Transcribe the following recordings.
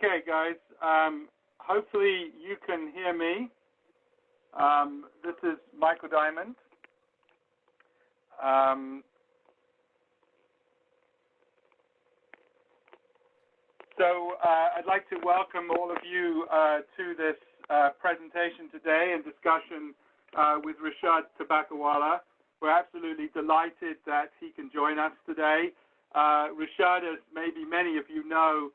Okay, guys. Hopefully you can hear me. This is Michael Diamond. I'd like to welcome all of you to this presentation today and discussion with Rishad Tobaccowala. We're absolutely delighted that he can join us today. Rishad, as maybe many of you know,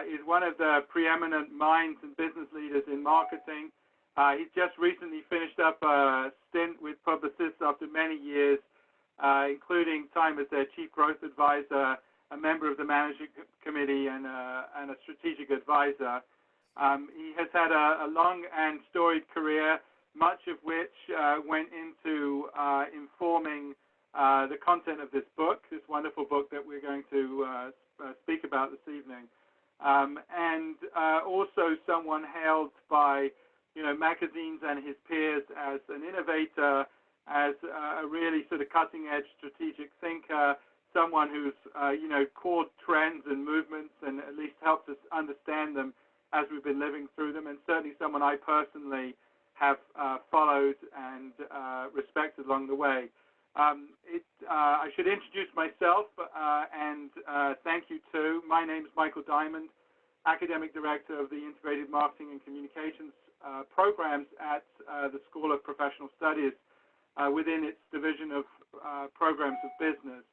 is one of the preeminent minds and business leaders in marketing. He's just recently finished up a stint with Publicis after many years, including time as their chief growth advisor, a member of the managing committee, and a strategic advisor. He has had a long and storied career, much of which went into informing the content of this book, this wonderful book that we're going to speak about this evening. And also someone hailed by magazines and his peers as an innovator, as a really sort of cutting-edge strategic thinker, someone who's caught trends and movements and at least helped us understand them as we've been living through them, and certainly someone I personally have followed and respected along the way. I should introduce myself and thank you too. My name is Michael Diamond, Academic Director of the Integrated Marketing and Communications Programs at the School of Professional Studies within its division of Programs of Business.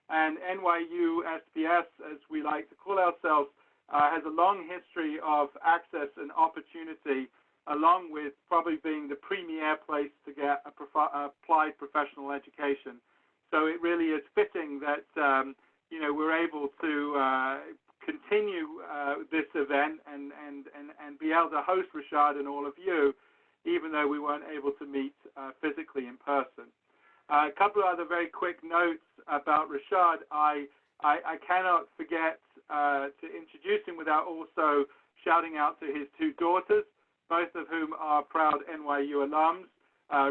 And NYU SPS, as we like to call ourselves, has a long history of access and opportunity, along with probably being the premier place to get applied professional education. So it really is fitting that we're able to continue this event and be able to host Rishad and all of you, even though we weren't able to meet physically in person. A couple of other very quick notes about Rishad. I cannot forget to introduce him without also shouting out to his two daughters, both of whom are proud NYU alums.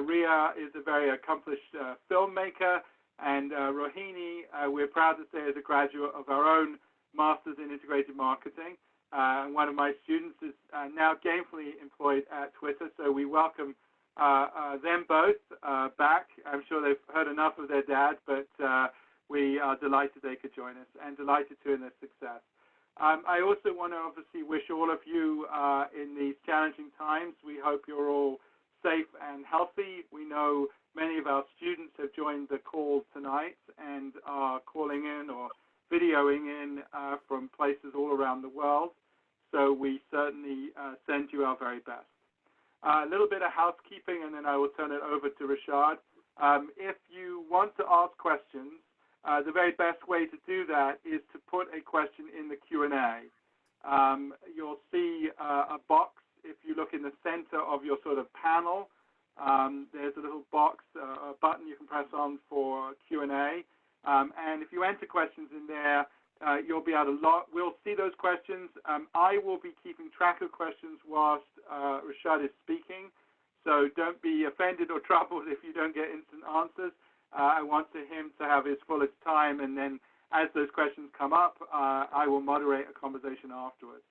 Ria is a very accomplished filmmaker, and Rohini, we're proud to say, is a graduate of our own Masters in Integrated Marketing. One of my students is now gainfully employed at Twitter, so we welcome them both back. I'm sure they've heard enough of their dad, but we are delighted they could join us and delighted to in their success. I also want to obviously wish all of you in these challenging times. We hope you're all safe and healthy. We know many of our students have joined the call tonight and are calling in or videoing in from places all around the world. So we certainly send you our very best. A little bit of housekeeping, and then I will turn it over to Rishad. If you want to ask questions, the very best way to do that is to put a question in the Q&A. You'll see a box. If you look in the center of your sort of panel, there's a little box, a button you can press on for Q&A. And if you enter questions in there, you'll be able to we'll see those questions. I will be keeping track of questions whilst Rishad is speaking, so don't be offended or troubled if you don't get instant answers. I want him to have his fullest time, and then as those questions come up, I will moderate a conversation afterwards.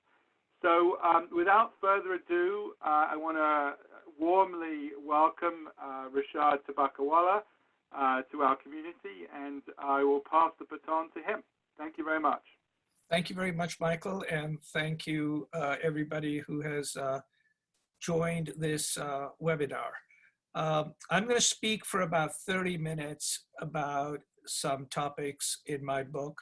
So without further ado, I want to warmly welcome Rishad Tobaccowala to our community, and I will pass the baton to him. Thank you very much. Thank you very much, Michael, and thank you everybody who has joined this webinar. I'm going to speak for about 30 minutes about some topics in my book,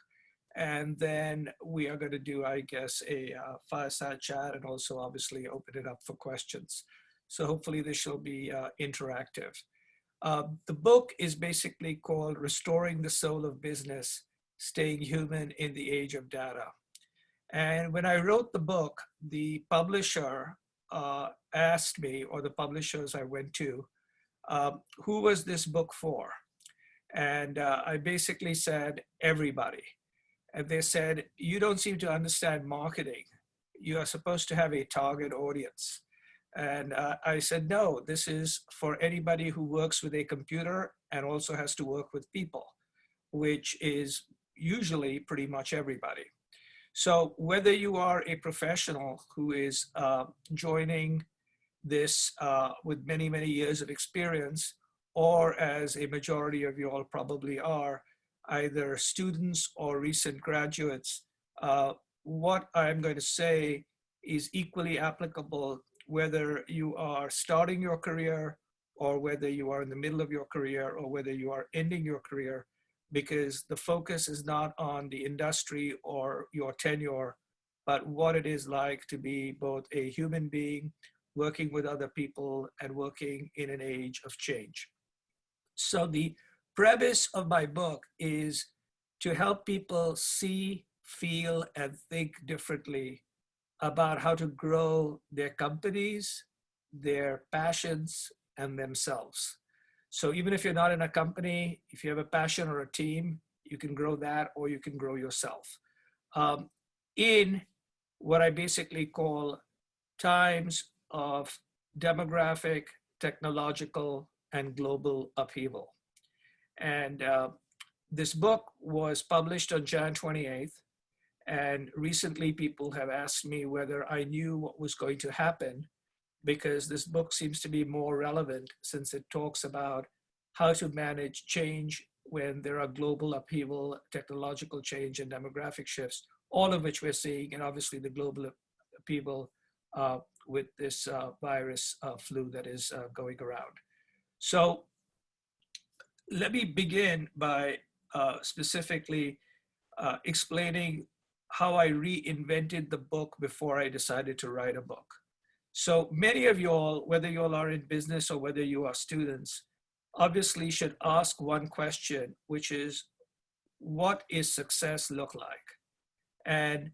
and then we are going to do, I guess, a fireside chat and also obviously open it up for questions. So hopefully this will be interactive. The book is basically called Restoring the Soul of Business, Staying Human in the Age of Data. And when I wrote the book, the publisher asked me, or the publishers I went to, who was this book for? And I basically said, everybody. And they said, you don't seem to understand marketing. You are supposed to have a target audience. And I said, no, this is for anybody who works with a computer and also has to work with people, which is usually pretty much everybody. So whether you are a professional who is joining this with many, many years of experience, or as a majority of you all probably are, either students or recent graduates, what I'm going to say is equally applicable whether you are starting your career or whether you are in the middle of your career or whether you are ending your career, because the focus is not on the industry or your tenure, but what it is like to be both a human being, working with other people, and working in an age of change. So the premise of my book is to help people see, feel, and think differently about how to grow their companies, their passions, and themselves. So even if you're not in a company, if you have a passion or a team, you can grow that or you can grow yourself. In what I basically call times of demographic, technological, and global upheaval. And this book was published on Jan 28th. And recently people have asked me whether I knew what was going to happen, because this book seems to be more relevant since it talks about how to manage change when there are global upheaval, technological change, and demographic shifts, all of which we're seeing, and obviously the global upheaval with this virus flu that is going around. So let me begin by specifically explaining how I reinvented the book before I decided to write a book. So many of you all, whether you all are in business or whether you are students, obviously should ask one question, which is, what is success look like? And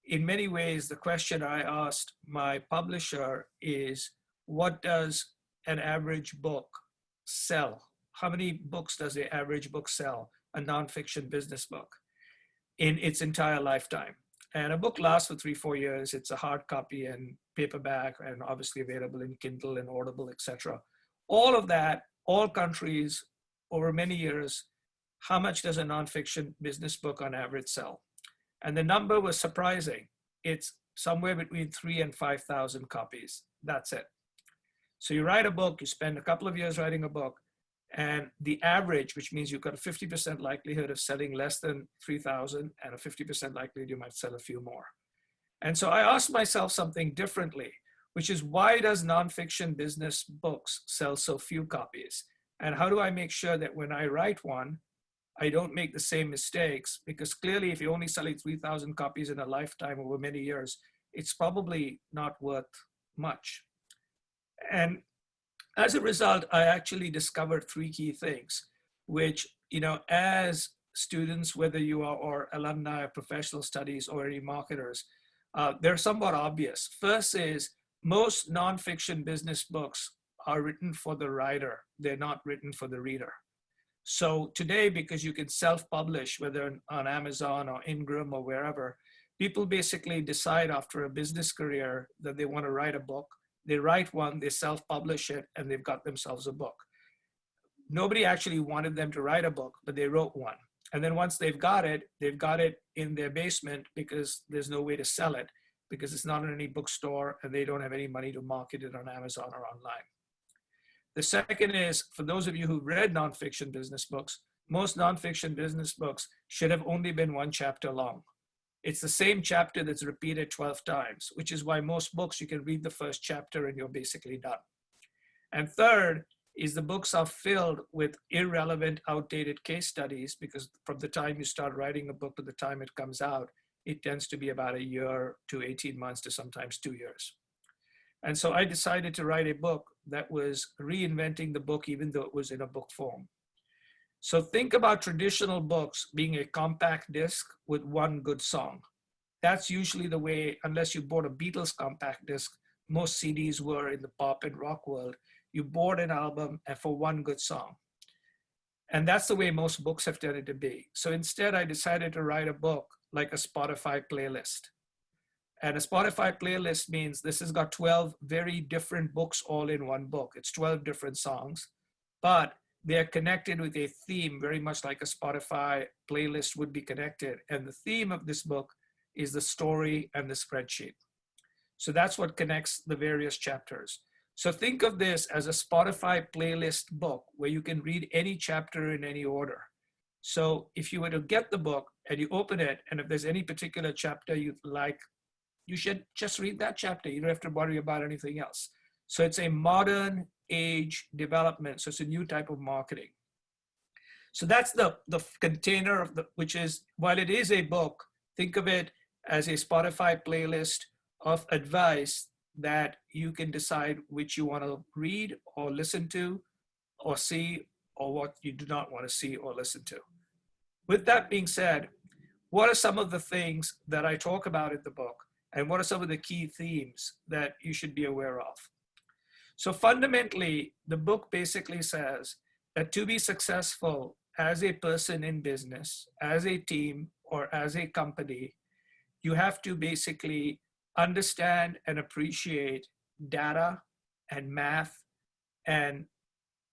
in many ways, the question I asked my publisher is, what does an average book sell? How many books does the average book sell, a nonfiction business book, in its entire lifetime? And a book lasts for 3-4 years. It's a hard copy and paperback and obviously available in Kindle and Audible, etc. All of that, all countries over many years, how much does a nonfiction business book on average sell? And the number was surprising. It's somewhere between 3,000 and 5,000 copies. That's it. So you write a book, you spend a couple of years writing a book, and the average, which means you've got a 50% likelihood of selling less than 3,000 and a 50% likelihood you might sell a few more. And so I asked myself something differently, which is, why does nonfiction business books sell so few copies? And how do I make sure that when I write one, I don't make the same mistakes? Because clearly, if you're only selling 3,000 copies in a lifetime over many years, it's probably not worth much. And as a result, I actually discovered 3 key things, which, as students, whether you are or alumni of professional studies or any marketers, they're somewhat obvious. First is, most nonfiction business books are written for the writer. They're not written for the reader. So today, because you can self-publish, whether on Amazon or Ingram or wherever, people basically decide after a business career that they want to write a book. They write one, they self-publish it, and they've got themselves a book. Nobody actually wanted them to write a book, but they wrote one. And then once they've got it in their basement because there's no way to sell it, because it's not in any bookstore and they don't have any money to market it on Amazon or online. The second is, for those of you who've read nonfiction business books, most nonfiction business books should have only been 1 chapter long. It's the same chapter that's repeated 12 times, which is why most books you can read the first chapter and you're basically done. And third is, the books are filled with irrelevant, outdated case studies, because from the time you start writing a book to the time it comes out, it tends to be about a year to 18 months to sometimes 2 years. And so I decided to write a book that was reinventing the book, even though it was in a book form. So think about traditional books being a compact disc with 1 good song. That's usually the way, unless you bought a Beatles compact disc, most CDs were in the pop and rock world. You bought an album and for 1 good song. And that's the way most books have tended to be. So instead, I decided to write a book like a Spotify playlist. And a Spotify playlist means this has got 12 very different books all in one book. It's 12 different songs, but they're connected with a theme, very much like a Spotify playlist would be connected. And the theme of this book is the story and the spreadsheet. So that's what connects the various chapters. So think of this as a Spotify playlist book where you can read any chapter in any order. So if you were to get the book and you open it, and if there's any particular chapter you like, you should just read that chapter. You don't have to worry about anything else. So it's a modern age development. So it's a new type of marketing. So that's the container of which is, while it is a book, think of it as a Spotify playlist of advice that you can decide which you want to read or listen to or see, or what you do not want to see or listen to. With that being said, what are some of the things that I talk about in the book? And what are some of the key themes that you should be aware of? So fundamentally, the book basically says that to be successful as a person in business, as a team, or as a company, you have to basically understand and appreciate data and math and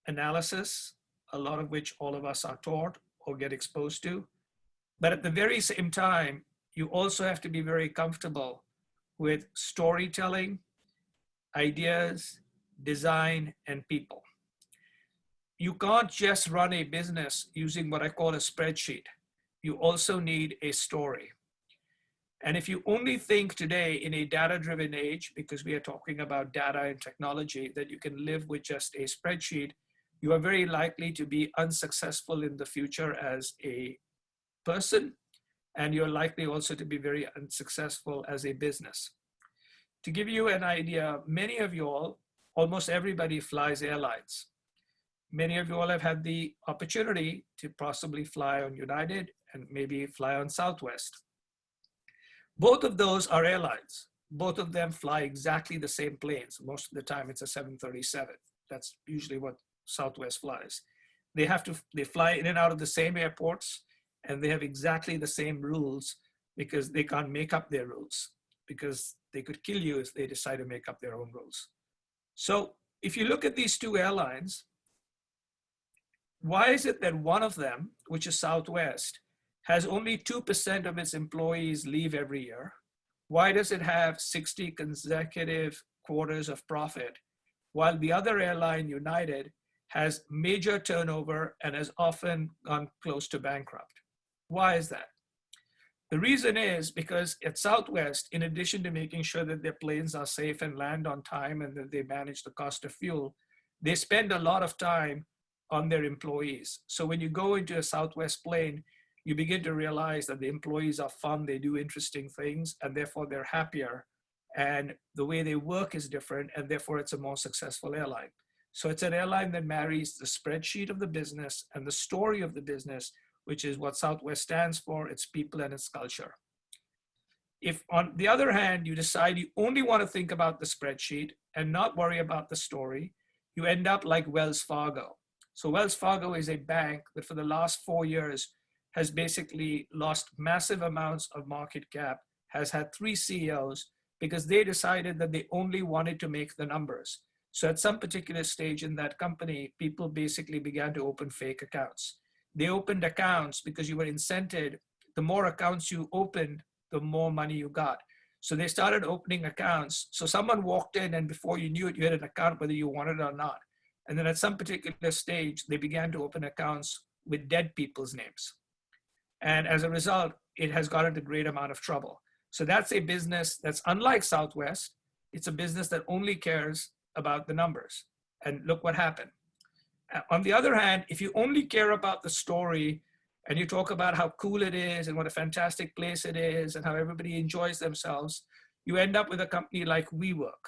analysis, a lot of which all of us are taught or get exposed to. But at the very same time, you also have to be very comfortable with storytelling, ideas, design, and people. You can't just run a business using what I call a spreadsheet. You also need a story. And if you only think today in a data-driven age, because we are talking about data and technology, that you can live with just a spreadsheet, you are very likely to be unsuccessful in the future as a person, and you're likely also to be very unsuccessful as a business. To give you an idea, many of you all, almost everybody flies airlines. Many of you all have had the opportunity to possibly fly on United and maybe fly on Southwest. Both of those are airlines. Both of them fly exactly the same planes. Most of the time it's a 737. That's usually what Southwest flies. They fly in and out of the same airports, and they have exactly the same rules because they can't make up their rules, because they could kill you if they decide to make up their own rules. So if you look at these two airlines, why is it that one of them, which is Southwest, has only 2% of its employees leave every year? Why does it have 60 consecutive quarters of profit, while the other airline, United, has major turnover and has often gone close to bankrupt? Why is that? The reason is because at Southwest, in addition to making sure that their planes are safe and land on time and that they manage the cost of fuel, they spend a lot of time on their employees. So when you go into a Southwest plane, you begin to realize that the employees are fun, they do interesting things, and therefore they're happier. And the way they work is different, and therefore it's a more successful airline. So it's an airline that marries the spreadsheet of the business and the story of the business, which is what Southwest stands for, its people and its culture. If on the other hand, you decide you only want to think about the spreadsheet and not worry about the story, you end up like Wells Fargo. So Wells Fargo is a bank that for the last 4 years has basically lost massive amounts of market cap, has had 3 CEOs because they decided that they only wanted to make the numbers. So at some particular stage in that company, people basically began to open fake accounts. They opened accounts because you were incented. The more accounts you opened, the more money you got. So they started opening accounts. So someone walked in and before you knew it, you had an account whether you wanted it or not. And then at some particular stage, they began to open accounts with dead people's names. And as a result, it has got into a great amount of trouble. So that's a business that's unlike Southwest. It's a business that only cares about the numbers. And look what happened. On the other hand, if you only care about the story and you talk about how cool it is and what a fantastic place it is and how everybody enjoys themselves, you end up with a company like WeWork.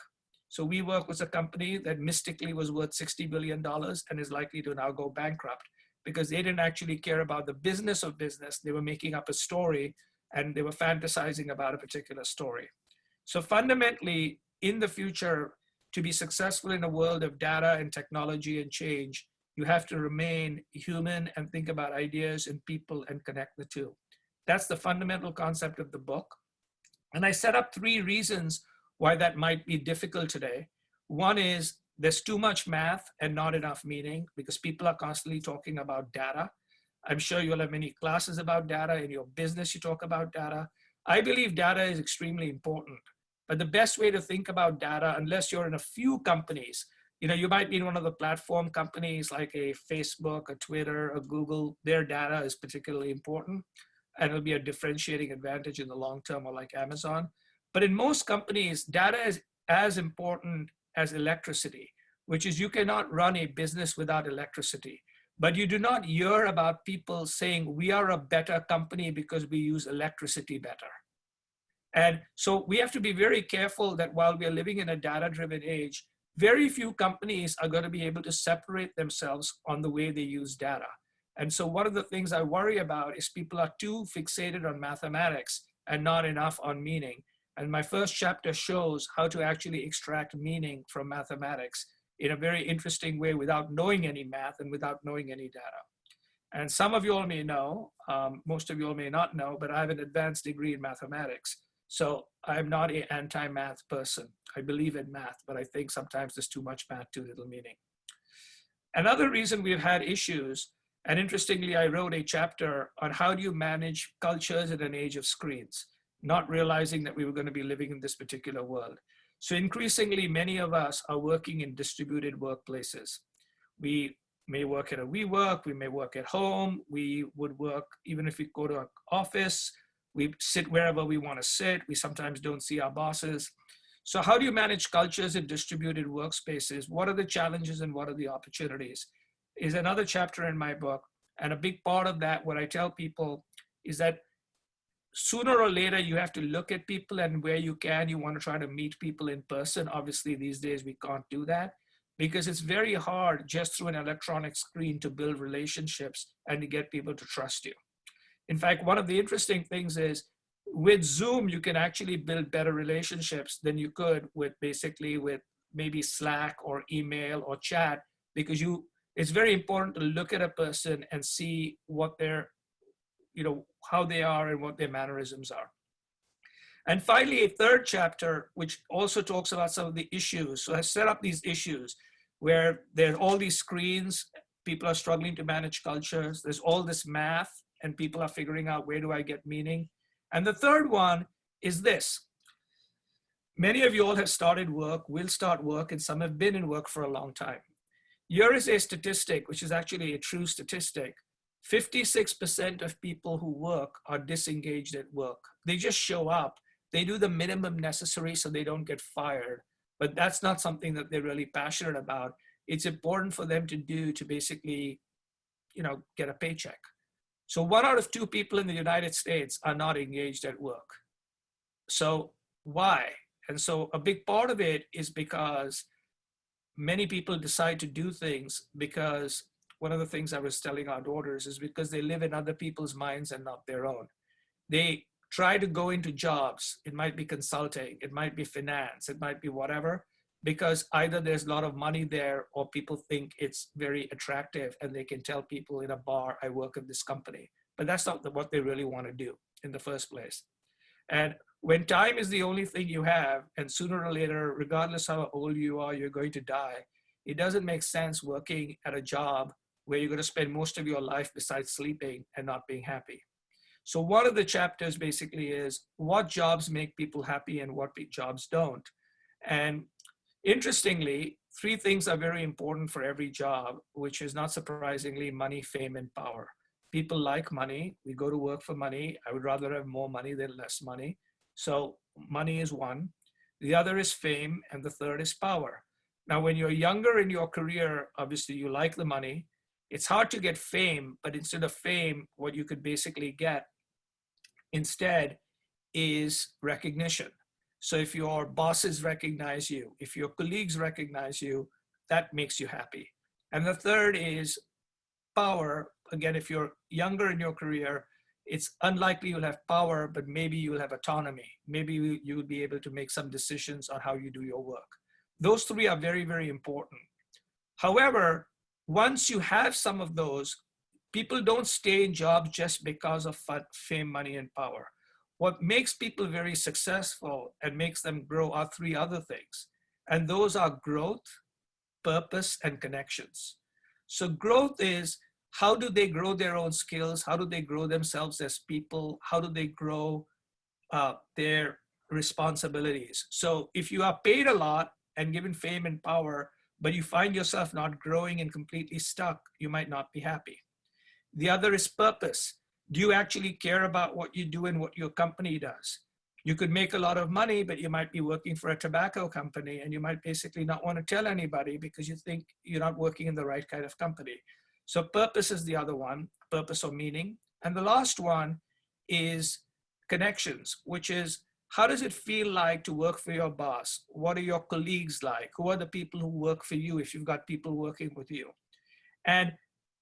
So WeWork was a company that mystically was worth $60 billion and is likely to now go bankrupt because they didn't actually care about the business of business. They were making up a story and they were fantasizing about a particular story. So fundamentally, in the future, to be successful in a world of data and technology and change, you have to remain human and think about ideas and people and connect the two. That's the fundamental concept of the book. And I set up 3 reasons why that might be difficult today. One is there's too much math and not enough meaning because people are constantly talking about data. I'm sure you'll have many classes about data. In your business, you talk about data. I believe data is extremely important, but the best way to think about data, unless you're in a few companies, you might be in one of the platform companies like a Facebook, a Twitter, a Google, their data is particularly important and it'll be a differentiating advantage in the long term, or like Amazon. But in most companies, data is as important as electricity, which is you cannot run a business without electricity. But you do not hear about people saying we are a better company because we use electricity better. And so we have to be very careful that while we are living in a data-driven age, very few companies are going to be able to separate themselves on the way they use data. And so one of the things I worry about is people are too fixated on mathematics and not enough on meaning. And my first chapter shows how to actually extract meaning from mathematics in a very interesting way without knowing any math and without knowing any data. And some of you all may know, most of you all may not know, but I have an advanced degree in mathematics. So I'm not an anti-math person. I believe in math, but I think sometimes there's too much math, too little meaning. Another reason we've had issues, and interestingly, I wrote a chapter on how do you manage cultures in an age of screens, not realizing that we were going to be living in this particular world. So increasingly, many of us are working in distributed workplaces. We may work at a WeWork, we may work at home, we would work, even if we go to an office, we sit wherever we want to sit, we sometimes don't see our bosses. So how do you manage cultures in distributed workspaces? What are the challenges and what are the opportunities? Is another chapter in my book. And a big part of that, what I tell people is that sooner or later, you have to look at people, and where you can, you want to try to meet people in person. Obviously, these days we can't do that because it's very hard just through an electronic screen to build relationships and to get people to trust you. In fact, one of the interesting things is with Zoom, you can actually build better relationships than you could with maybe Slack or email or chat, because it's very important to look at a person and see what their, how they are and what their mannerisms are. And finally, a third chapter, which also talks about some of the issues. So I set up these issues where there are all these screens, people are struggling to manage cultures, there's all this math, and people are figuring out, where do I get meaning? And the third one is this. Many of you all have started work, will start work, and some have been in work for a long time. Here is a statistic, which is actually a true statistic. 56% of people who work are disengaged at work. They just show up. They do the minimum necessary so they don't get fired, but that's not something that they're really passionate about. It's important for them to do to basically, get a paycheck. So 1 out of 2 people in the United States are not engaged at work. So why? And so a big part of it is because many people decide to do things because one of the things I was telling our daughters is because they live in other people's minds and not their own. They try to go into jobs. It might be consulting, it might be finance, it might be whatever, because either there's a lot of money there or people think it's very attractive and they can tell people in a bar, I work at this company. But that's not what they really want to do in the first place. And when time is the only thing you have, and sooner or later, regardless how old you are, you're going to die, it doesn't make sense working at a job where you're going to spend most of your life besides sleeping and not being happy. So one of the chapters basically is what jobs make people happy and what jobs don't. And interestingly, 3 things are very important for every job, which is not surprisingly money, fame, and power. People like money. We go to work for money. I would rather have more money than less money. So money is one. The other is fame, and the third is power. Now, when you're younger in your career, obviously you like the money. It's hard to get fame, but instead of fame, what you could basically get instead is recognition. So if your bosses recognize you, if your colleagues recognize you, that makes you happy. And the third is power. Again, if you're younger in your career, it's unlikely you'll have power, but maybe you'll have autonomy. Maybe you'll be able to make some decisions on how you do your work. Those 3 are very, very important. However, once you have some of those, people don't stay in jobs just because of fame, money, and power. What makes people very successful and makes them grow are 3 other things. And those are growth, purpose, and connections. So growth is, how do they grow their own skills? How do they grow themselves as people? How do they grow their responsibilities. So if you are paid a lot and given fame and power, but you find yourself not growing and completely stuck, you might not be happy. The other is purpose. Do you actually care about what you do and what your company does? You could make a lot of money, but you might be working for a tobacco company and you might basically not want to tell anybody because you think you're not working in the right kind of company. So purpose is the other one, purpose or meaning. And the last one is connections, which is how does it feel like to work for your boss? What are your colleagues like? Who are the people who work for you if you've got people working with you? And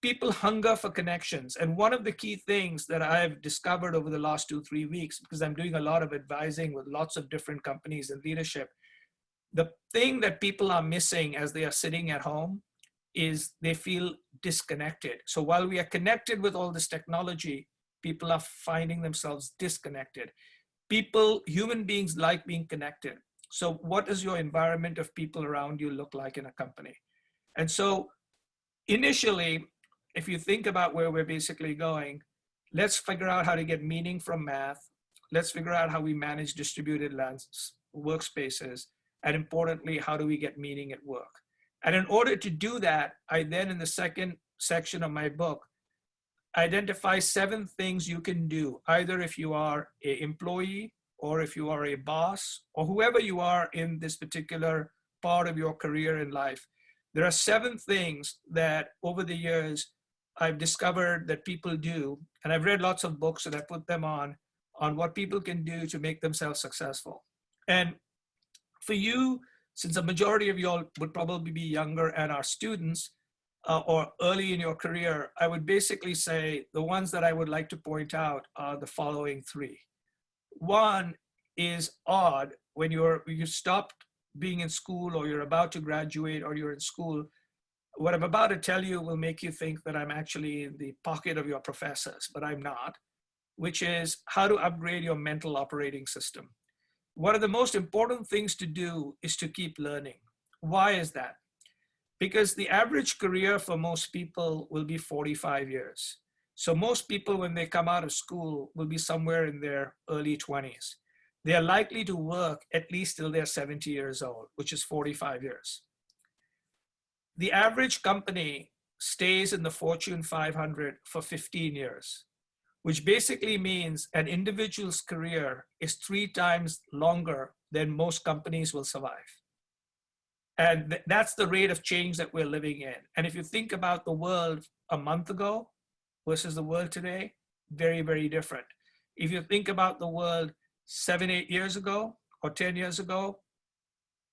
people hunger for connections. And one of the key things that I've discovered over the last 2-3 weeks, because I'm doing a lot of advising with lots of different companies and leadership, the thing that people are missing as they are sitting at home is they feel disconnected. So while we are connected with all this technology, people are finding themselves disconnected. People, human beings like being connected. So what does your environment of people around you look like in a company? And so initially, if you think about where we're basically going, let's figure out how to get meaning from math. Let's figure out how we manage distributed workspaces. And importantly, how do we get meaning at work? And in order to do that, I then, in the second section of my book, identify 7 things you can do, either if you are an employee or if you are a boss or whoever you are in this particular part of your career in life. There are 7 things that over the years I've discovered that people do, and I've read lots of books and I put them on what people can do to make themselves successful. And for you, since a majority of you all would probably be younger and are students or early in your career, I would basically say the ones that I would like to point out are the following 3. One is odd when you stopped being in school or you're about to graduate or you're in school. What I'm about to tell you will make you think that I'm actually in the pocket of your professors, but I'm not, which is how to upgrade your mental operating system. One of the most important things to do is to keep learning. Why is that? Because the average career for most people will be 45 years. So most people, when they come out of school, will be somewhere in their early 20s. They are likely to work at least till they're 70 years old, which is 45 years. The average company stays in the Fortune 500 for 15 years, which basically means an individual's career is 3 times longer than most companies will survive. And that's the rate of change that we're living in. And if you think about the world a month ago versus the world today, very, very different. If you think about the world 7-8 years ago or 10 years ago,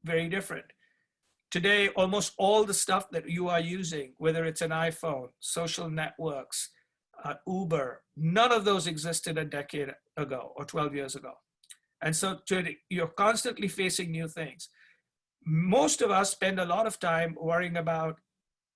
very different. Today, almost all the stuff that you are using, whether it's an iPhone, social networks, Uber, none of those existed a decade ago or 12 years ago. And so you're constantly facing new things. Most of us spend a lot of time worrying about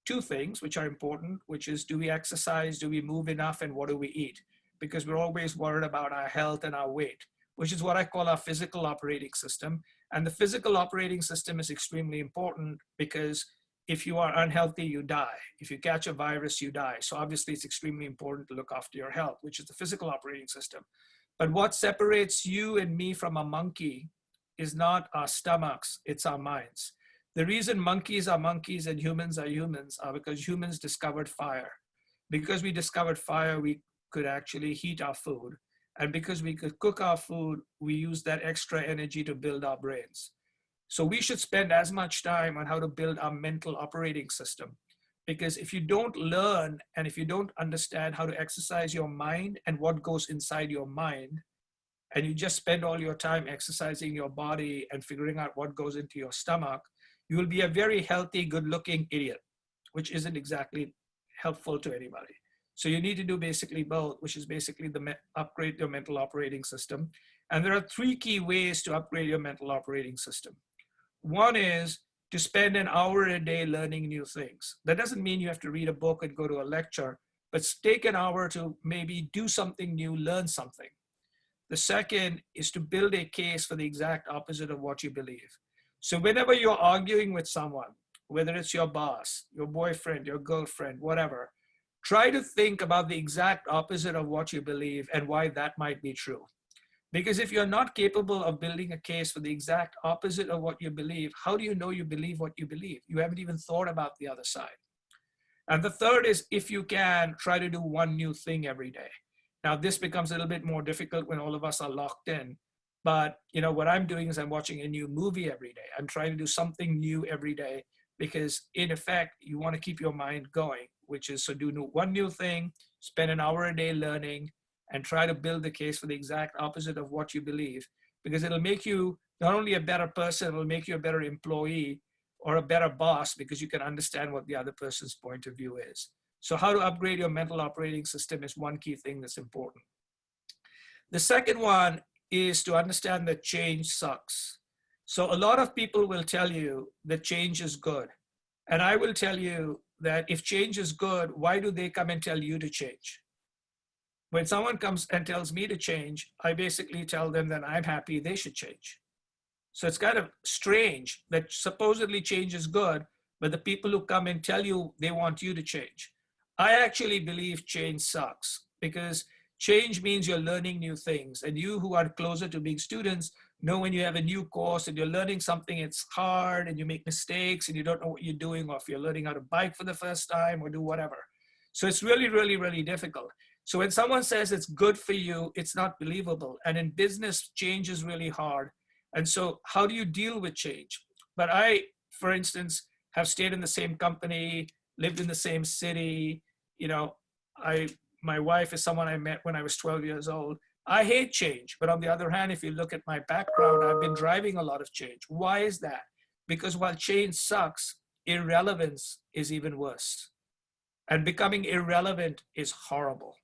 2 things, which are important, which is, do we exercise, do we move enough, and what do we eat? Because we're always worried about our health and our weight, which is what I call our physical operating system. And the physical operating system is extremely important because if you are unhealthy, you die. If you catch a virus, you die. So obviously it's extremely important to look after your health, which is the physical operating system. But what separates you and me from a monkey is not our stomachs, it's our minds. The reason monkeys are monkeys and humans are humans are because humans discovered fire. Because we discovered fire, we could actually heat our food. And because we could cook our food, we use that extra energy to build our brains. So we should spend as much time on how to build our mental operating system. Because if you don't learn and if you don't understand how to exercise your mind and what goes inside your mind, and you just spend all your time exercising your body and figuring out what goes into your stomach, you will be a very healthy, good-looking idiot, which isn't exactly helpful to anybody. So you need to do basically both, which is basically upgrade your mental operating system. And there are 3 key ways to upgrade your mental operating system. One is to spend an hour a day learning new things. That doesn't mean you have to read a book and go to a lecture, but take an hour to maybe do something new, learn something. The second is to build a case for the exact opposite of what you believe. So whenever you're arguing with someone, whether it's your boss, your boyfriend, your girlfriend, whatever, try to think about the exact opposite of what you believe and why that might be true. Because if you're not capable of building a case for the exact opposite of what you believe, how do you know you believe what you believe? You haven't even thought about the other side. And the third is, if you can, try to do one new thing every day. Now, this becomes a little bit more difficult when all of us are locked in. But what I'm doing is I'm watching a new movie every day. I'm trying to do something new every day because, in effect, you want to keep your mind going, which is so do one new thing, spend an hour a day learning, and try to build the case for the exact opposite of what you believe, because it'll make you not only a better person, it'll make you a better employee or a better boss, because you can understand what the other person's point of view is. So how to upgrade your mental operating system is one key thing that's important. The second one is to understand that change sucks. So a lot of people will tell you that change is good. And I will tell you that if change is good, why do they come and tell you to change? When someone comes and tells me to change, I basically tell them that I'm happy they should change. So it's kind of strange that supposedly change is good, but the people who come and tell you they want you to change. I actually believe change sucks, because change means you're learning new things. And you who are closer to being students know when you have a new course and you're learning something, it's hard and you make mistakes and you don't know what you're doing, or if you're learning how to bike for the first time or do whatever. So it's really, really, really difficult. So when someone says it's good for you, it's not believable. And in business, change is really hard. And so how do you deal with change? But I, for instance, have stayed in the same company, lived in the same city. My wife is someone I met when I was 12 years old. I hate change. But on the other hand, if you look at my background, I've been driving a lot of change. Why is that? Because while change sucks, irrelevance is even worse. And becoming irrelevant is horrible.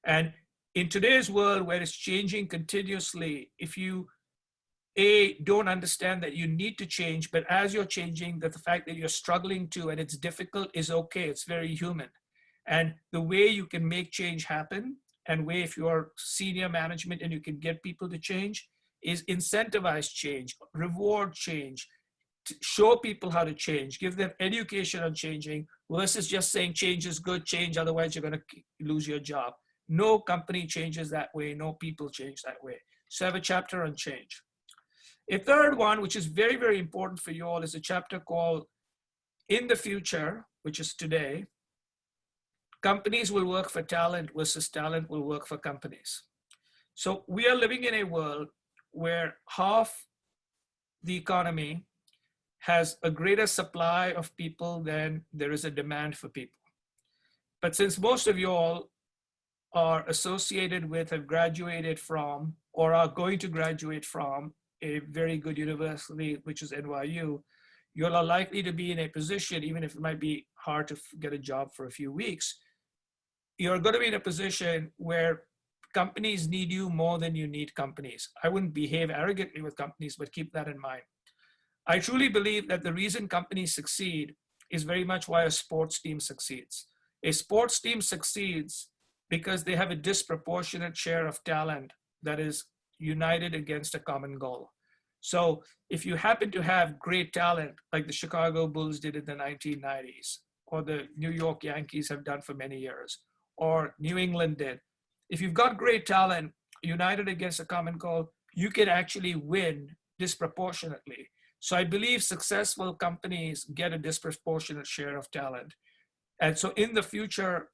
And in today's world where it's changing continuously, if you don't understand that you need to change, but as you're changing, that the fact that you're struggling to and it's difficult is okay, it's very human. And the way you can make change happen, and way if you're senior management and you can get people to change, is incentivize change, reward change, show people how to change, give them education on changing, versus just saying change is good, change, otherwise you're going to lose your job. No company changes that way. No people change that way. So I have a chapter on change. A third one, which is very, very important for you all, is a chapter called In the Future, which is today. Companies will work for talent versus talent will work for companies. So we are living in a world where half the economy has a greater supply of people than there is a demand for people. But since most of you all are associated with, have graduated from, or are going to graduate from a very good university, which is NYU, you are likely to be in a position, even if it might be hard to get a job for a few weeks, you're going to be in a position where companies need you more than you need companies. I wouldn't behave arrogantly with companies, but keep that in mind. I truly believe that the reason companies succeed is very much why a sports team succeeds. A sports team succeeds because they have a disproportionate share of talent that is united against a common goal. So if you happen to have great talent, like the Chicago Bulls did in the 1990s, or the New York Yankees have done for many years, or New England did, if you've got great talent united against a common goal, you can actually win disproportionately. So I believe successful companies get a disproportionate share of talent. And so in the future,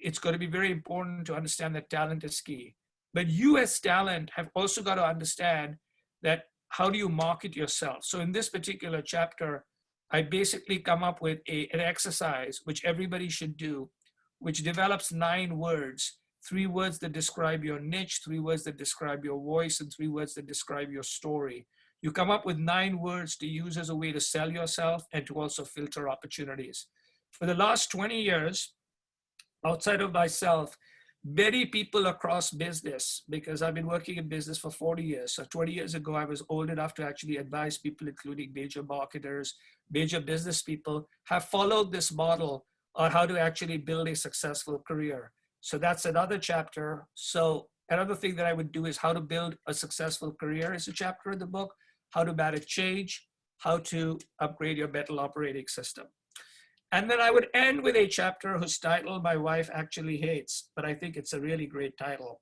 it's going to be very important to understand that talent is key. But you as talent have also got to understand that how do you market yourself? So in this particular chapter, I basically come up with an exercise which everybody should do, which develops 9 words, 3 words that describe your niche, 3 words that describe your voice, and 3 words that describe your story. You come up with 9 words to use as a way to sell yourself and to also filter opportunities. For the last 20 years, outside of myself, many people across business, because I've been working in business for 40 years. So 20 years ago, I was old enough to actually advise people, including major marketers, major business people, have followed this model on how to actually build a successful career. So that's another chapter. So another thing that I would do is how to build a successful career is a chapter in the book, how to manage change, how to upgrade your mental operating system. And then I would end with a chapter whose title my wife actually hates, but I think it's a really great title.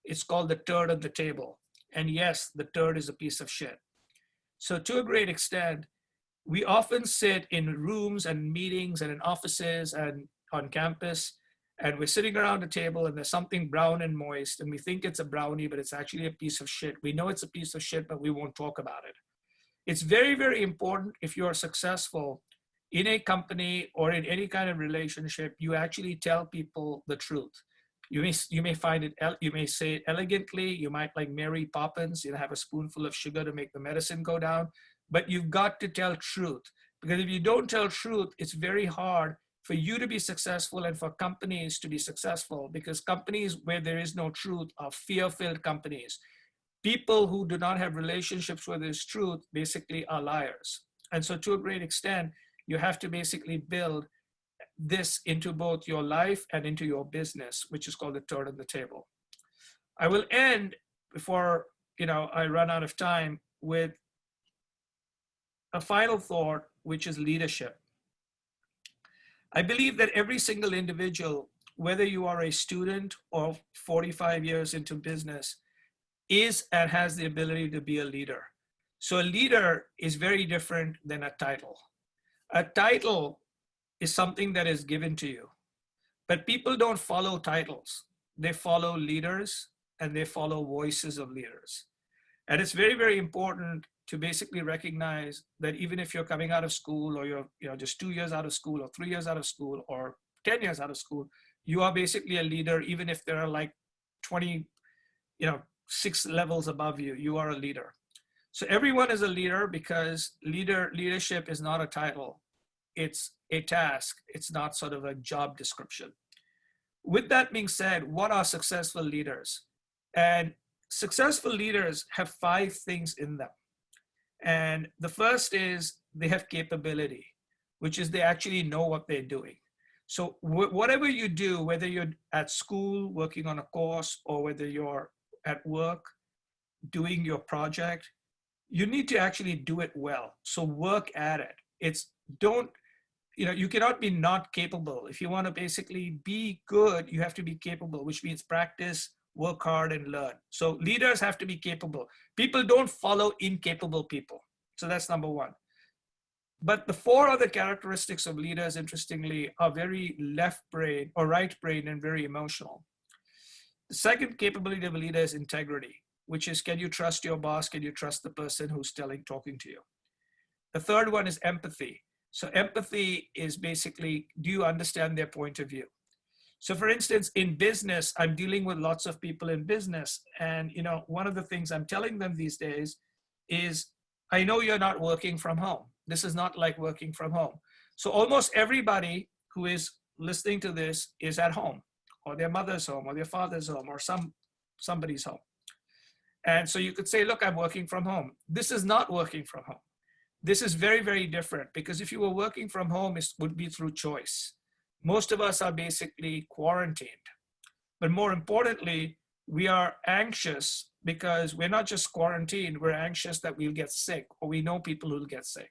It's called The Turn of the Table. And yes, the third is a piece of shit. So to a great extent, we often sit in rooms and meetings and in offices and on campus, and we're sitting around a table and there's something brown and moist, and we think it's a brownie, but it's actually a piece of shit. We know it's a piece of shit, but we won't talk about it. It's very, very important if you are successful in a company or in any kind of relationship, you actually tell people the truth. You may find it, you may say it elegantly, you might like Mary Poppins, have a spoonful of sugar to make the medicine go down, but you've got to tell truth. Because if you don't tell truth, it's very hard for you to be successful and for companies to be successful, because companies where there is no truth are fear-filled companies. People who do not have relationships where there's truth basically are liars. And so to a great extent, you have to basically build this into both your life and into your business, which is called the third on the table. I will end before I run out of time with a final thought, which is leadership. I believe that every single individual, whether you are a student or 45 years into business, is and has the ability to be a leader. So a leader is very different than a title. A title is something that is given to you, but people don't follow titles. They follow leaders and they follow voices of leaders. And it's very, very important to basically recognize that even if you're coming out of school or you're just 2 years out of school or 3 years out of school or 10 years out of school, you are basically a leader. Even if there are like 6 levels above you, you are a leader. So everyone is a leader, because leadership is not a title. It's a task. It's not sort of a job description. With that being said, what are successful leaders? And successful leaders have 5 things in them. And the first is they have capability, which is they actually know what they're doing. So whatever you do, whether you're at school working on a course or whether you're at work doing your project, you need to actually do it well. So work at it. You cannot be not capable. If you want to basically be good, you have to be capable, which means practice, work hard, and learn. So leaders have to be capable. People don't follow incapable people. So that's number 1. But the 4 other characteristics of leaders, interestingly, are very left brain or right brain and very emotional. The second capability of a leader is integrity, which is, can you trust your boss? Can you trust the person who's talking to you? The third one is empathy. So empathy is basically, do you understand their point of view? So for instance, in business, I'm dealing with lots of people in business. And one of the things I'm telling them these days is, I know you're not working from home. This is not like working from home. So almost everybody who is listening to this is at home, or their mother's home, or their father's home, or somebody's home. And so you could say, look, I'm working from home. This is not working from home. This is very, very different, because if you were working from home, it would be through choice. Most of us are basically quarantined. But more importantly, we are anxious because we're not just quarantined, we're anxious that we'll get sick, or we know people who'll get sick.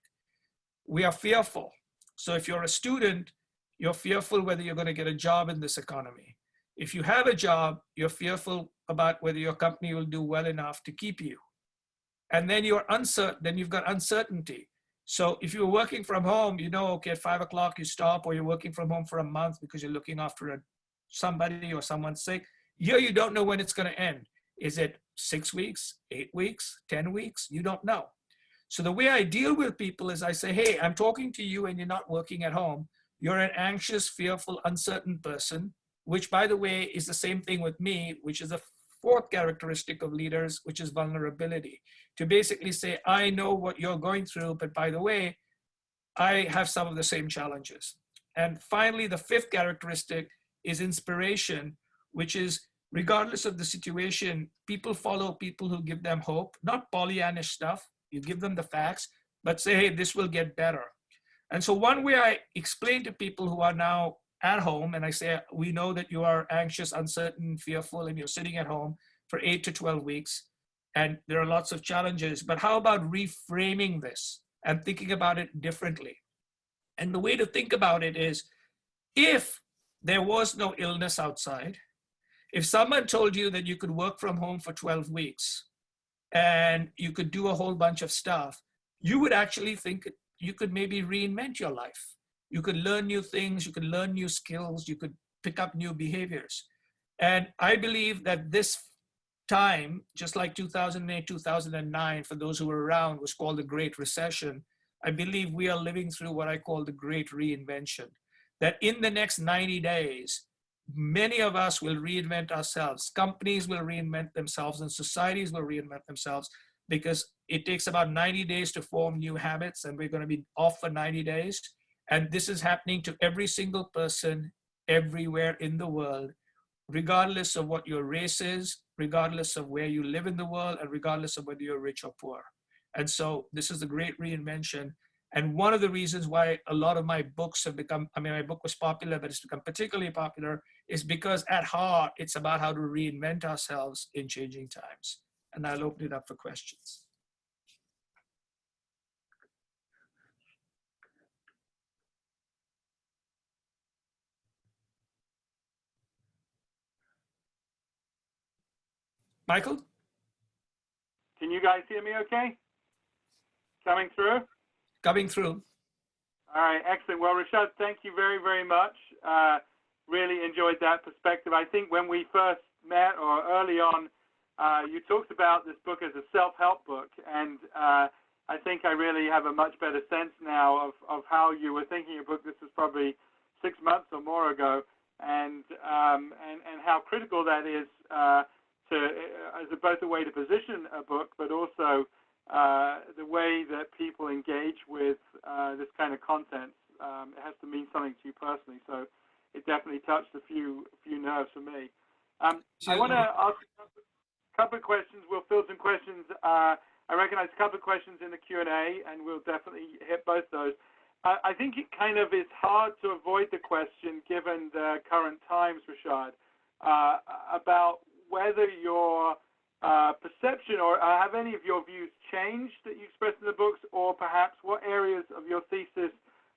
We are fearful. So if you're a student, you're fearful whether you're going to get a job in this economy. If you have a job, you're fearful about whether your company will do well enough to keep you. And then you're uncertain, then you've got uncertainty. So if you're working from home, okay, at 5 o'clock you stop, or you're working from home for a month because you're looking after somebody or someone's sick. Here you don't know when it's going to end. Is it 6 weeks, 8 weeks, 10 weeks? You don't know. So the way I deal with people is I say, hey, I'm talking to you and you're not working at home. You're an anxious, fearful, uncertain person, which, by the way, is the same thing with me, which is a 4th characteristic of leaders, which is vulnerability. To basically say, I know what you're going through, but by the way, I have some of the same challenges. And finally, the 5th characteristic is inspiration, which is, regardless of the situation, people follow people who give them hope, not Pollyannish stuff. You give them the facts, but say, hey, this will get better. And so one way I explain to people who are now at home, and I say, we know that you are anxious, uncertain, fearful, and you're sitting at home for 8 to 12 weeks, and there are lots of challenges, but how about reframing this and thinking about it differently? And the way to think about it is, if there was no illness outside, if someone told you that you could work from home for 12 weeks, and you could do a whole bunch of stuff, you would actually think you could maybe reinvent your life. You could learn new things, you could learn new skills, you could pick up new behaviors. And I believe that this time, just like 2008, 2009, for those who were around, was called the Great Recession. I believe we are living through what I call the Great Reinvention. That in the next 90 days, many of us will reinvent ourselves. Companies will reinvent themselves and societies will reinvent themselves, because it takes about 90 days to form new habits, and we're going to be off for 90 days. And this is happening to every single person everywhere in the world, regardless of what your race is, regardless of where you live in the world, and regardless of whether you're rich or poor. And so this is the Great Reinvention. And one of the reasons why a lot of my books have become, I mean, my book was popular, but it's become particularly popular, is because at heart, it's about how to reinvent ourselves in changing times. And I'll open it up for questions. Michael? Can you guys hear me okay? Coming through? Coming through. All right, excellent. Well, Rishad, thank you very, very much. Really enjoyed that perspective. I think when we first met, or early on, you talked about this book as a self-help book, and I think I really have a much better sense now of how you were thinking of a book. This was probably 6 months or more ago, and how critical that is as both a way to position a book, but also the way that people engage with this kind of content. It has to mean something to you personally, so it definitely touched a few nerves for me. I want to ask a couple of questions. We'll field some questions. I recognize a couple of questions in the Q&A, and we'll definitely hit both those. I think it kind of is hard to avoid the question, given the current times, Rishad, about whether your perception or have any of your views changed that you expressed in the books, or perhaps what areas of your thesis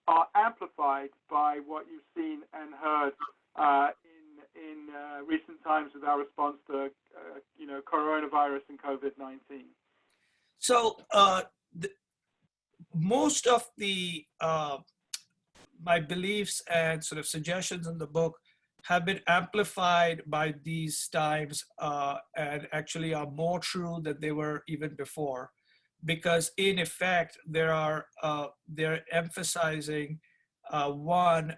are amplified by what you've seen and heard in recent times with our response to coronavirus and COVID-19. So most of the my beliefs and sort of suggestions in the book have been amplified by these times, and actually are more true than they were even before, because in effect they're emphasizing on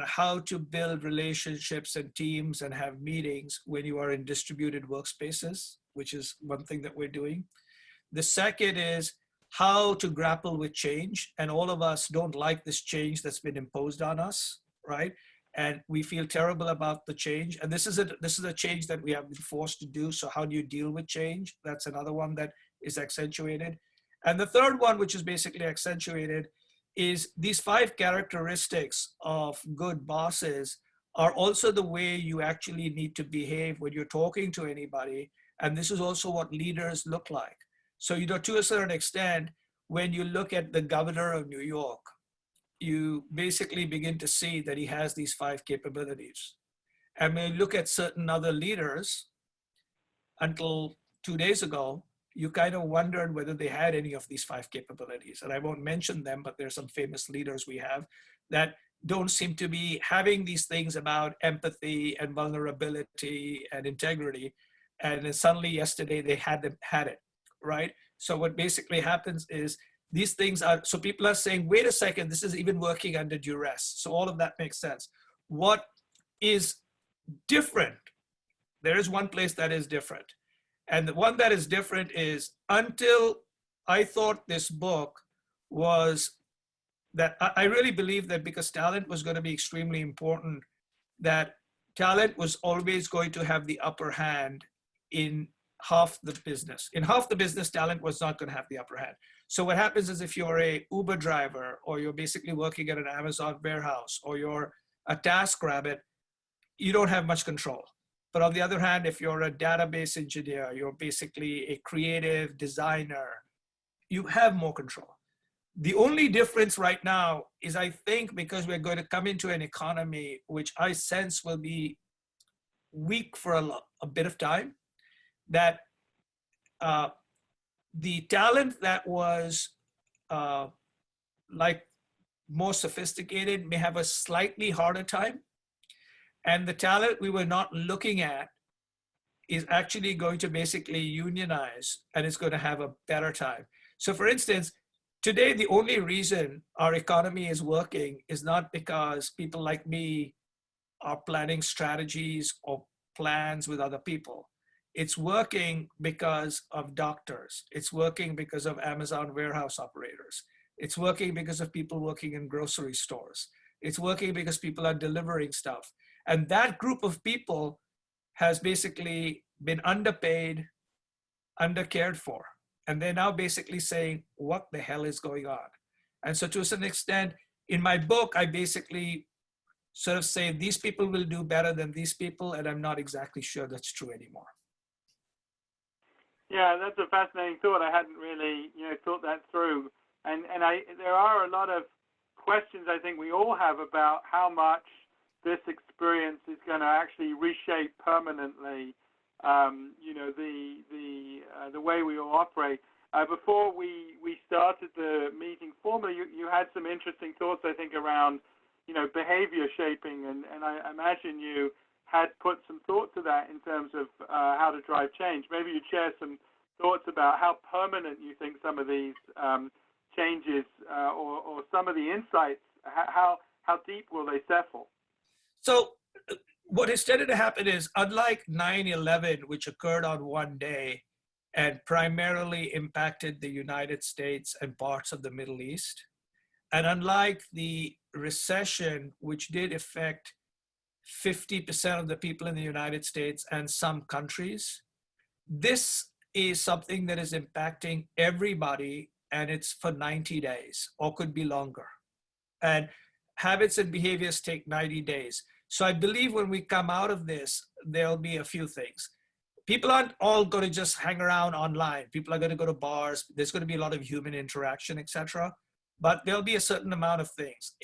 how to build relationships and teams and have meetings when you are in distributed workspaces, which is one thing that we're doing. The second is how to grapple with change, and all of us don't like this change that's been imposed on us, right? And we feel terrible about the change. And this is a change that we have been forced to do. So how do you deal with change? That's another one that is accentuated. And the third one, which is basically accentuated, is these 5 characteristics of good bosses are also the way you actually need to behave when you're talking to anybody. And this is also what leaders look like. So, to a certain extent, when you look at the governor of New York, you basically begin to see that he has these 5 capabilities. And when you look at certain other leaders, until 2 days ago, you kind of wondered whether they had any of these 5 capabilities. And I won't mention them, but there's some famous leaders we have that don't seem to be having these things about empathy and vulnerability and integrity. And then suddenly yesterday they had it, right? So what basically happens is, these things are, so people are saying, wait a second, this is even working under duress. So all of that makes sense. What is different? There is one place that is different. And the one that is different is, until I thought this book was that, I really believe that because talent was going to be extremely important, that talent was always going to have the upper hand in half the business. In half the business, talent was not going to have the upper hand. So what happens is, if you're a Uber driver, or you're basically working at an Amazon warehouse, or you're a TaskRabbit, you don't have much control. But on the other hand, if you're a database engineer, you're basically a creative designer, you have more control. The only difference right now is, I think, because we're going to come into an economy which I sense will be weak for a bit of time, that the talent that was uh, like more sophisticated may have a slightly harder time. And the talent we were not looking at is actually going to basically unionize and it's going to have a better time. So for instance, today, the only reason our economy is working is not because people like me are planning strategies or plans with other people. It's working because of doctors. It's working because of Amazon warehouse operators. It's working because of people working in grocery stores. It's working because people are delivering stuff. And that group of people has basically been underpaid, undercared for. And they're now basically saying, what the hell is going on? And so to some extent, in my book, I basically sort of say these people will do better than these people, and I'm not exactly sure that's true anymore. Yeah, that's a fascinating thought. I hadn't really, thought that through. And there are a lot of questions I think we all have about how much this experience is going to actually reshape permanently, the way we all operate. Before we started the meeting formally, you had some interesting thoughts, I think, around, behavior shaping, and I imagine you had put some thought to that in terms of how to drive change. Maybe you'd share some thoughts about how permanent you think some of these changes or some of the insights, how deep will they settle? So what has tended to happen is, unlike 9/11, which occurred on one day and primarily impacted the United States and parts of the Middle East, and unlike the recession, which did affect 50% of the people in the United States and some countries, this is something that is impacting everybody, and it's for 90 days or could be longer. And habits and behaviors take 90 days. So I believe when we come out of this, there'll be a few things. People aren't all going to just hang around online. People are going to go to bars. There's going to be a lot of human interaction, etc. But there'll be a certain amount of things.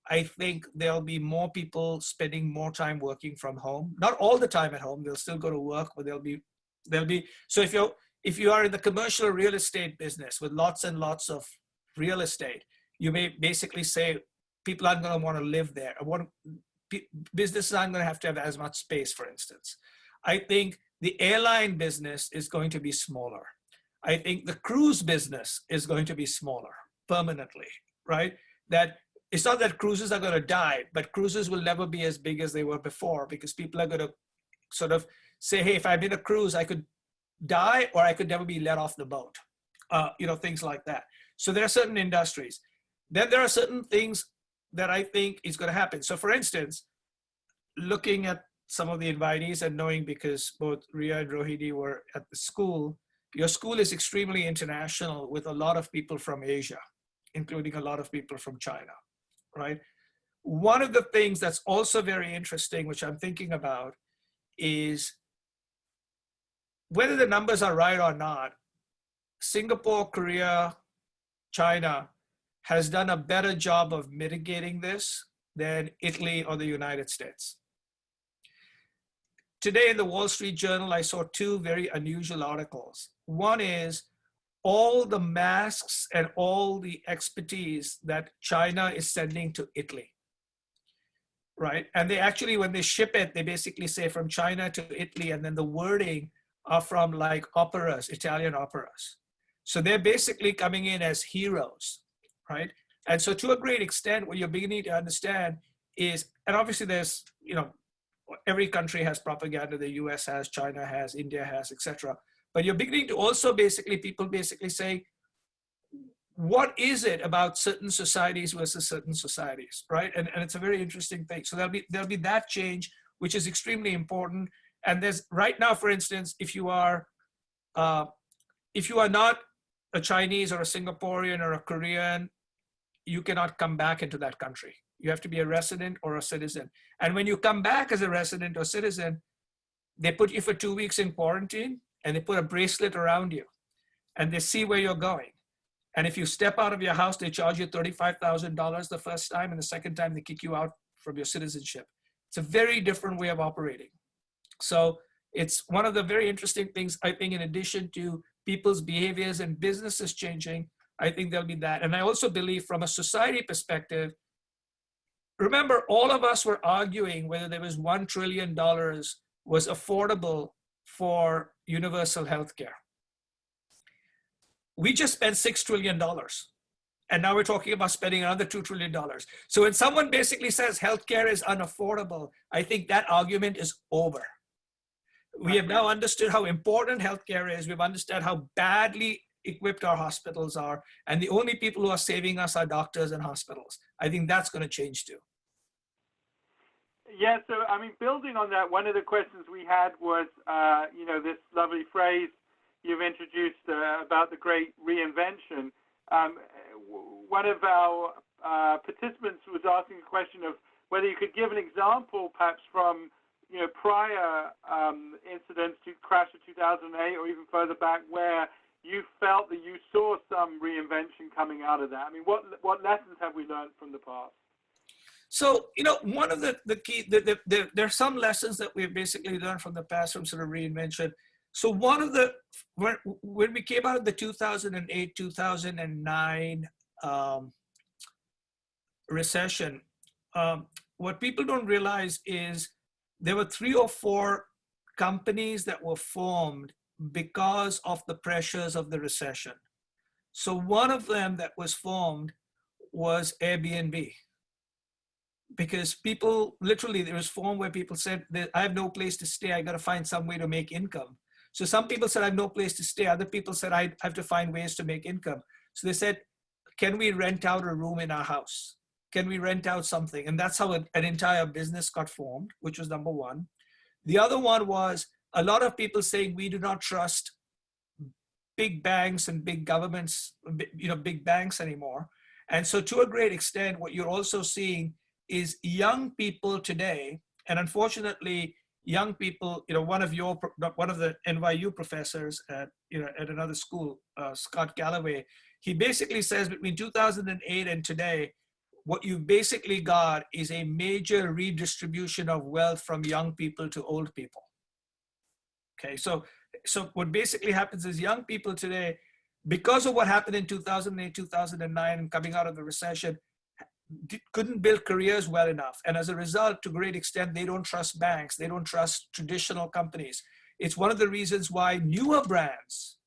I think there'll be more people spending more time working from home. Not all the time at home. They'll still go to work, but there'll be. So if you are in the commercial real estate business with lots and lots of real estate, you may basically say people aren't going to want to live there. Businesses aren't going to have as much space, for instance. I think the airline business is going to be smaller. I think the cruise business is going to be smaller permanently, right? That it's not that cruises are going to die, but cruises will never be as big as they were before because people are going to sort of say, hey, if I'm in a cruise, I could die or I could never be let off the boat, things like that. So there are certain industries. Then there are certain things that I think is going to happen. So for instance, looking at some of the invitees and knowing, because both Ria and Rohini were at the school, your school is extremely international with a lot of people from Asia, including a lot of people from China, right? One of the things that's also very interesting, which I'm thinking about, is whether the numbers are right or not, Singapore, Korea, China has done a better job of mitigating this than Italy or the United States. Today in the Wall Street Journal, I saw two very unusual articles. One is all the masks and all the expertise that China is sending to Italy, right? And they actually, when they ship it, they basically say from China to Italy, and then the wording are from like operas, Italian operas. So they're basically coming in as heroes, right? And so to a great extent, what you're beginning to understand is, and obviously there's, every country has propaganda, the US has, China has, India has, etc. But you're beginning to also people basically say, what is it about certain societies versus certain societies, right? And it's a very interesting thing. So there'll be that change, which is extremely important. And there's right now, for instance, if you are not a Chinese or a Singaporean or a Korean, you cannot come back into that country. You have to be a resident or a citizen. And when you come back as a resident or citizen, they put you for 2 weeks in quarantine and they put a bracelet around you and they see where you're going. And if you step out of your house, they charge you $35,000 the first time, and the second time they kick you out from your citizenship. It's a very different way of operating. So it's one of the very interesting things, I think, in addition to people's behaviors and businesses changing, I think there'll be that. And I also believe from a society perspective, remember, all of us were arguing whether there was $1 trillion was affordable for universal health care. We just spent $6 trillion. And now we're talking about spending another $2 trillion. So when someone basically says healthcare is unaffordable, I think that argument is over. We have now understood how important healthcare is. We've understood how badly equipped our hospitals are. And the only people who are saving us are doctors and hospitals. I think that's going to change too. Yeah, so I mean, building on that, one of the questions we had was, this lovely phrase you've introduced about the Great Reinvention. One of our participants was asking a question of whether you could give an example, perhaps from prior incidents to crash of 2008 or even further back, where you felt that you saw some reinvention coming out of that. I mean, what lessons have we learned from the past? So, one of the key, there are some lessons that we've basically learned from the past from sort of reinvention. So one of the, when we came out of the 2008, 2009 recession, what people don't realize is there were 3 or 4 companies that were formed because of the pressures of the recession. So one of them that was formed was Airbnb. Because people, literally, there was formed where people said, I have no place to stay, I got to find some way to make income. So some people said, I have no place to stay. Other people said, I have to find ways to make income. So they said, can we rent out a room in our house? Can we rent out something? And that's how an entire business got formed, which was number one. The other one was a lot of people saying, we do not trust big banks and big governments, big banks anymore. And so to a great extent, what you're also seeing is young people today, and unfortunately, young people, one of the NYU professors at another school, Scott Galloway, he basically says between 2008 and today, what you've basically got is a major redistribution of wealth from young people to old people. Okay, so what basically happens is young people today, because of what happened in 2008, 2009, and coming out of the recession, couldn't build careers well enough. And as a result, to a great extent, they don't trust banks. They don't trust traditional companies. It's one of the reasons why newer brands,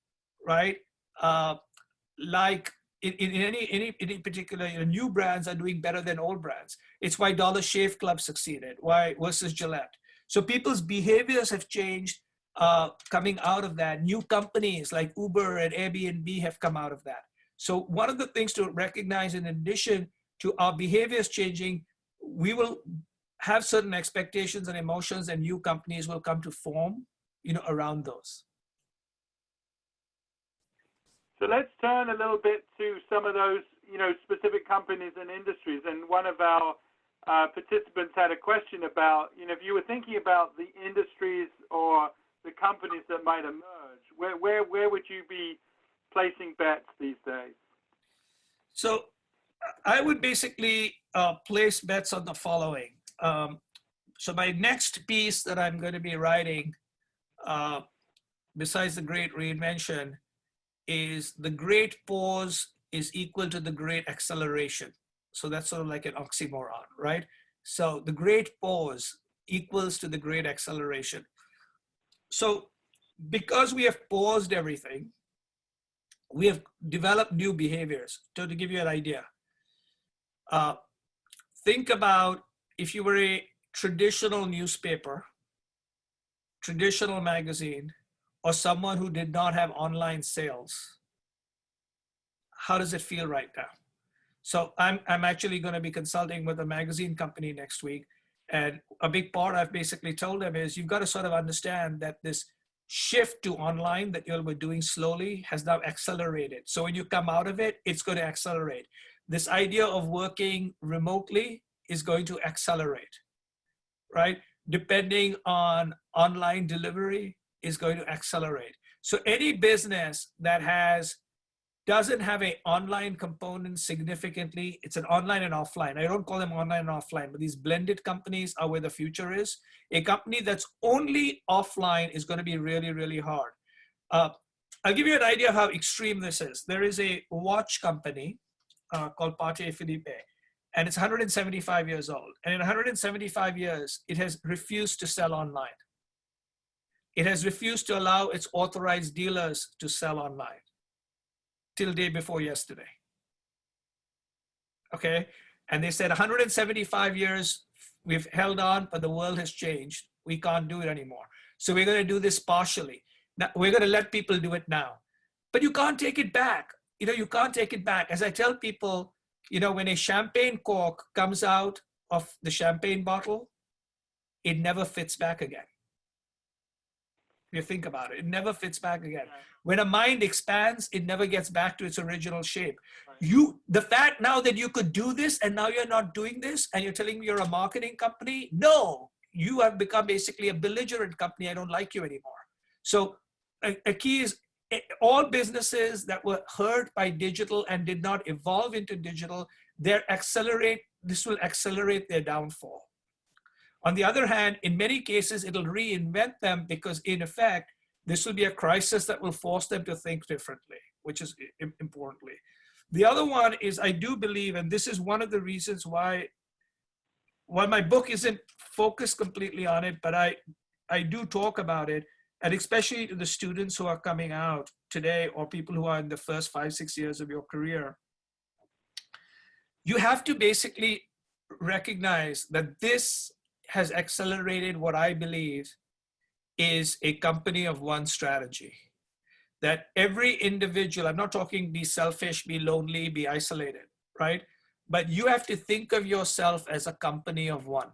right? Like in any particular, new brands are doing better than old brands. It's why Dollar Shave Club succeeded, why versus Gillette. So people's behaviors have changed coming out of that. New companies like Uber and Airbnb have come out of that. So one of the things to recognize, in addition to our behaviors changing, we will have certain expectations and emotions, and new companies will come to form, around those. So let's turn a little bit to some of those, specific companies and industries. And one of our participants had a question about, if you were thinking about the industries or the companies that might emerge, where would you be placing bets these days? So I would basically place bets on the following. So my next piece that I'm going to be writing, besides the Great Reinvention, is the great pause is equal to the great acceleration. So that's sort of like an oxymoron, right? So the great pause equals to the great acceleration. So because we have paused everything, we have developed new behaviors. So to give you an idea, think about if you were a traditional newspaper, traditional magazine, or someone who did not have online sales. How does it feel right now? So I'm actually going to be consulting with a magazine company next week. And a big part I've basically told them is you've got to sort of understand that this shift to online that you'll be doing slowly has now accelerated. So when you come out of it, it's going to accelerate. This idea of working remotely is going to accelerate, right? Depending on online delivery is going to accelerate. So any business that doesn't have an online component significantly, it's an online and offline. I don't call them online and offline, but these blended companies are where the future is. A company that's only offline is going to be really, really hard. I'll give you an idea of how extreme this is. There is a watch company called Patek Philippe, and it's 175 years old. And in 175 years, it has refused to sell online. It has refused to allow its authorized dealers to sell online till day before yesterday. Okay, and they said 175 years we've held on, but the world has changed. We can't do it anymore. So we're going to do this partially. Now, we're going to let people do it now, but you can't take it back. You can't take it back. As I tell people, when a champagne cork comes out of the champagne bottle, it never fits back again. If you think about it, it never fits back again. When a mind expands, it never gets back to its original shape. The fact now that you could do this and now you're not doing this and you're telling me you're a marketing company, no, you have become basically a belligerent company. I don't like you anymore. So a key is all businesses that were hurt by digital and did not evolve into digital, this will accelerate their downfall. On the other hand, in many cases, it'll reinvent them because in effect, this will be a crisis that will force them to think differently, which is importantly. The other one is I do believe, and this is one of the reasons why my book isn't focused completely on it, but I do talk about it, and especially to the students who are coming out today or people who are in the first 5-6 years of your career. You have to basically recognize that this has accelerated what I believe is a company of one strategy. That every individual, I'm not talking be selfish, be lonely, be isolated, right? But you have to think of yourself as a company of one,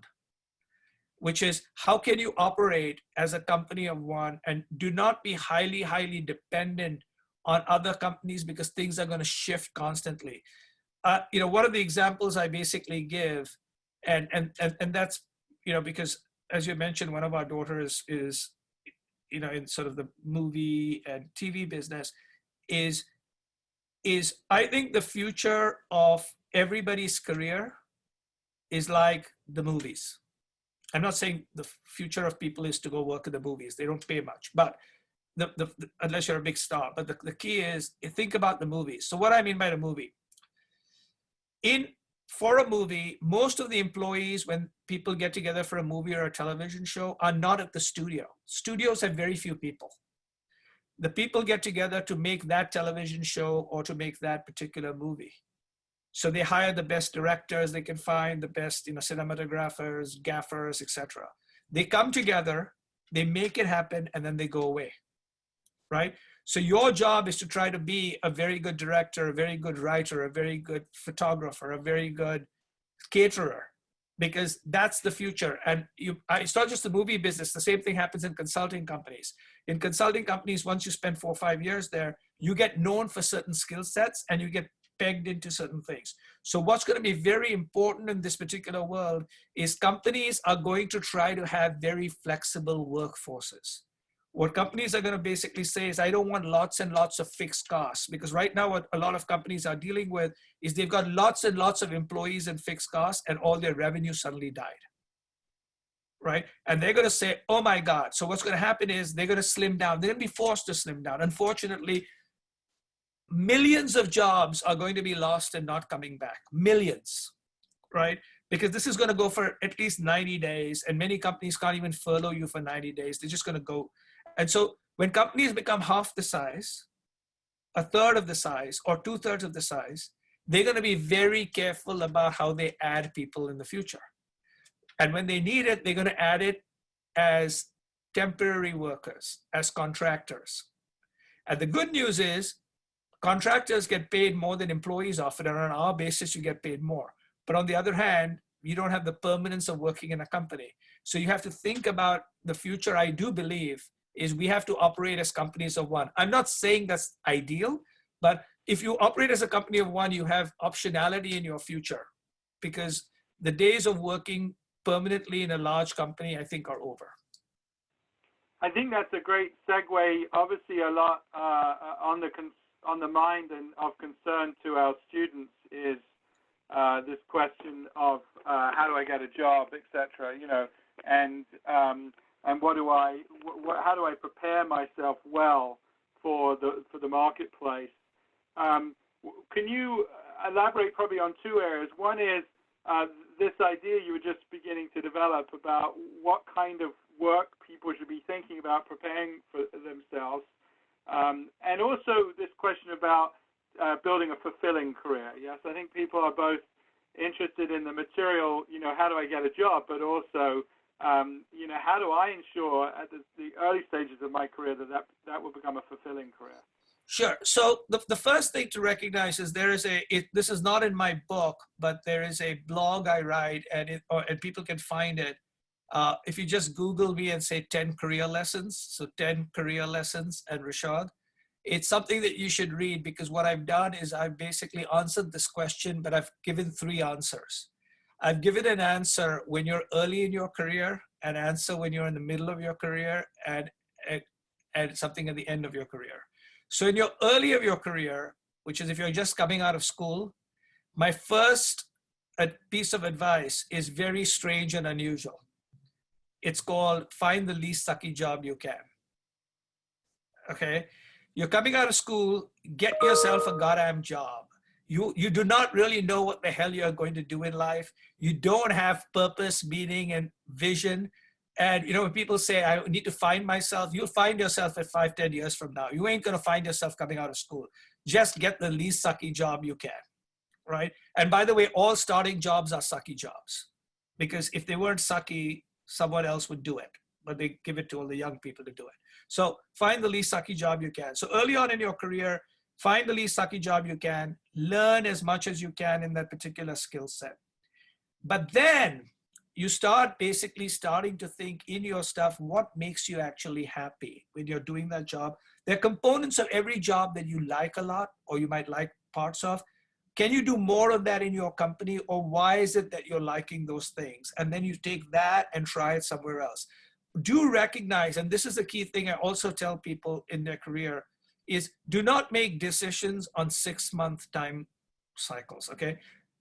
which is how can you operate as a company of one and do not be highly, highly dependent on other companies because things are going to shift constantly. One of the examples I basically give, and that's, because as you mentioned, one of our daughters is in sort of the movie and TV business, is I think the future of everybody's career is like the movies. I'm not saying the future of people is to go work in the movies. They don't pay much, but unless you're a big star. But the key is think about the movies. So what I mean by the movie, for a movie, most of the employees, when people get together for a movie or a television show, are not at the studio. Studios have very few people. The people get together to make that television show or to make that particular movie. So they hire the best directors they can find, the best cinematographers, gaffers, etc. They come together, they make it happen, and then they go away, right? So your job is to try to be a very good director, a very good writer, a very good photographer, a very good caterer, because that's the future. And it's not just the movie business. The same thing happens in consulting companies. In consulting companies, once you spend 4 or 5 years there, you get known for certain skill sets and you get pegged into certain things. So what's going to be very important in this particular world is companies are going to try to have very flexible workforces. What companies are going to basically say is, I don't want lots and lots of fixed costs, because right now what a lot of companies are dealing with is they've got lots and lots of employees and fixed costs and all their revenue suddenly died, right? And they're going to say, oh my God. So what's going to happen is they're going to slim down. They're going to be forced to slim down. Unfortunately, millions of jobs are going to be lost and not coming back. Millions, right? Because this is going to go for at least 90 days, and many companies can't even furlough you for 90 days. They're just going to go. And so when companies become half the size, a third of the size, or 2/3 of the size, they're going to be very careful about how they add people in the future. And when they need it, they're going to add it as temporary workers, as contractors. And the good news is contractors get paid more than employees often, and on our basis, you get paid more. But on the other hand, you don't have the permanence of working in a company. So you have to think about the future. I do believe is we have to operate as companies of one. I'm not saying that's ideal, but if you operate as a company of one, you have optionality in your future, because the days of working permanently in a large company, I think, are over. I think that's a great segue. Obviously, a lot on the mind and of concern to our students is this question of how do I get a job, etc. And how do I prepare myself well for the marketplace. Can you elaborate probably on two areas? One is this idea you were just beginning to develop about what kind of work people should be thinking about preparing for themselves, and also this question about building a fulfilling career. Yes, I think people are both interested in the material, how do I get a job, but also, how do I ensure at the early stages of my career that will become a fulfilling career? Sure. So the first thing to recognize is this is not in my book, but there is a blog I write, and people can find it. If you just Google me and say 10 career lessons, so 10 career lessons and Rishad, it's something that you should read, because what I've done is I've basically answered this question, but I've given 3 answers. I've given an answer when you're early in your career, an answer when you're in the middle of your career, and something at the end of your career. So in your early of your career, which is if you're just coming out of school, my first piece of advice is very strange and unusual. It's called find the least sucky job you can. Okay? You're coming out of school, get yourself a goddamn job. You do not really know what the hell you're going to do in life. You don't have purpose, meaning, and vision. And when people say, I need to find myself, you'll find yourself at 5-10 years from now. You ain't going to find yourself coming out of school. Just get the least sucky job you can, right? And by the way, all starting jobs are sucky jobs, because if they weren't sucky, someone else would do it, but they give it to all the young people to do it. So find the least sucky job you can. So early on in your career, find the least sucky job you can, learn as much as you can in that particular skill set. But then you start basically starting to think in your stuff, what makes you actually happy when you're doing that job? There are components of every job that you like a lot, or you might like parts of. Can you do more of that in your company, or why is it that you're liking those things? And then you take that and try it somewhere else. Do recognize, and this is the key thing I also tell people in their career, is do not make decisions on 6-month time cycles, okay?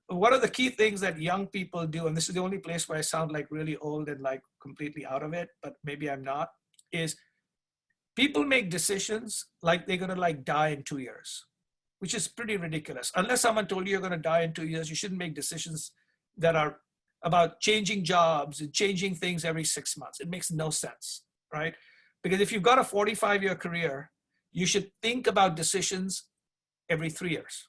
One of the key things that young people do, and this is the only place where I sound like really old and like completely out of it, but maybe I'm not, is people make decisions like they're gonna like die in 2 years, which is pretty ridiculous. Unless someone told you you're gonna die in 2 years, you shouldn't make decisions that are about changing jobs and changing things every 6 months. It makes no sense, right? Because if you've got a 45-year career, you should think about decisions every 3 years.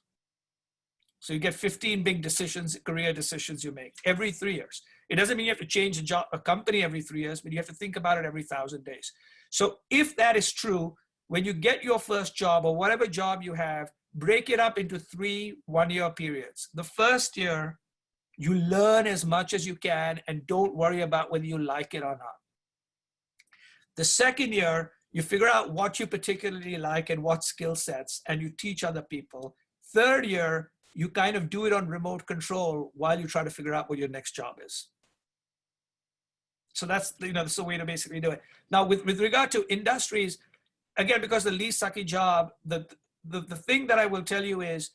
So you get 15 big decisions, career decisions you make every 3 years. It doesn't mean you have to change a company every 3 years, but you have to think about it every 1,000 days. So if that is true, when you get your first job or whatever job you have, break it up into 3 one-year periods. The first year, you learn as much as you can and don't worry about whether you like it or not. The second year, you figure out what you particularly like and what skill sets, and you teach other people. Third year, you kind of do it on remote control while you try to figure out what your next job is. So that's the way to basically do it. Now, with regard to industries, again, because the least sucky job, the thing that I will tell you is,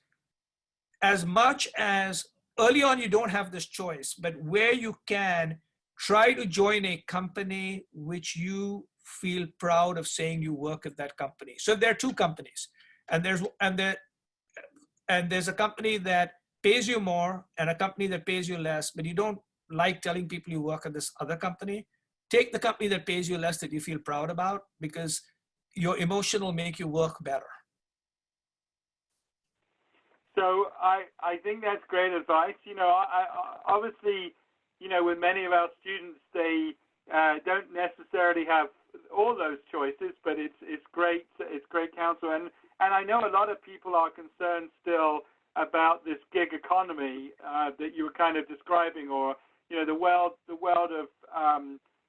as much as early on you don't have this choice, but where you can, try to join a company which you feel proud of saying you work at that company. So there are 2 companies, and there's a company that pays you more and a company that pays you less, but you don't like telling people you work at this other company. Take the company that pays you less that you feel proud about, because your emotion will make you work better. So I think that's great advice. I obviously, with many of our students, they don't necessarily have all those choices, but it's great counsel. And I know a lot of people are concerned still about this gig economy that you were kind of describing, or the world of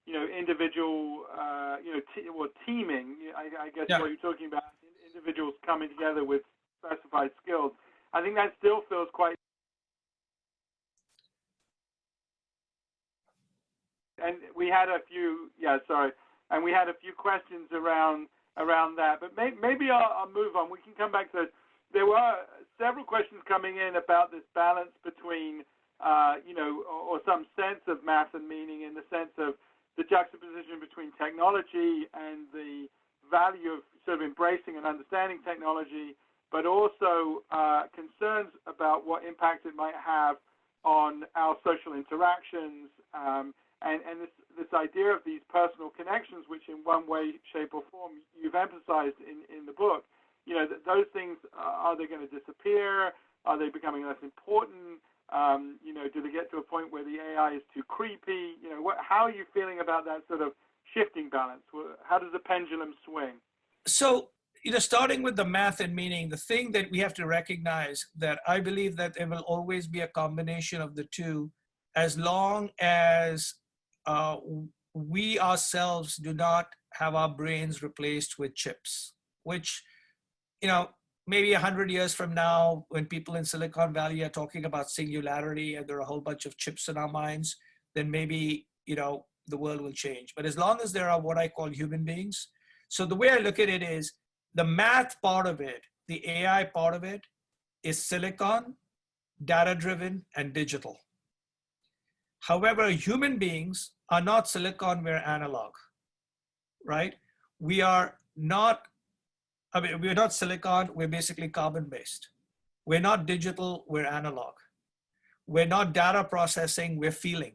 individual teaming. I guess what you're talking about, individuals coming together with specified skills. I think that still feels quite. And we had a few. And we had a few questions around that, but maybe I'll move on. We can come back to. There were several questions coming in about this balance between, or some sense of math and meaning, in the sense of the juxtaposition between technology and the value of sort of embracing and understanding technology, but also concerns about what impact it might have on our social interactions, and this idea of these personal connections, which in one way, shape, or form you've emphasized in the book. You know, those things, are they going to disappear? Are they becoming less important? You know, do they get to a point where the AI is too creepy? You know, how are you feeling about that sort of shifting balance? How does the pendulum swing? So, you know, starting with the math and meaning, the thing that we have to recognize that I believe that there will always be a combination of the two, as long as we ourselves do not have our brains replaced with chips, which, you know, maybe 100 years from now, when people in Silicon Valley are talking about singularity and there are a whole bunch of chips in our minds, then maybe, you know, the world will change. But as long as there are what I call human beings, so the way I look at it is the math part of it, the AI part of it is silicon, data-driven, and digital. However, human beings are not silicon, we're analog, right? We are not, I mean, we're not silicon, we're basically carbon-based. We're not digital, we're analog. We're not data processing, we're feeling.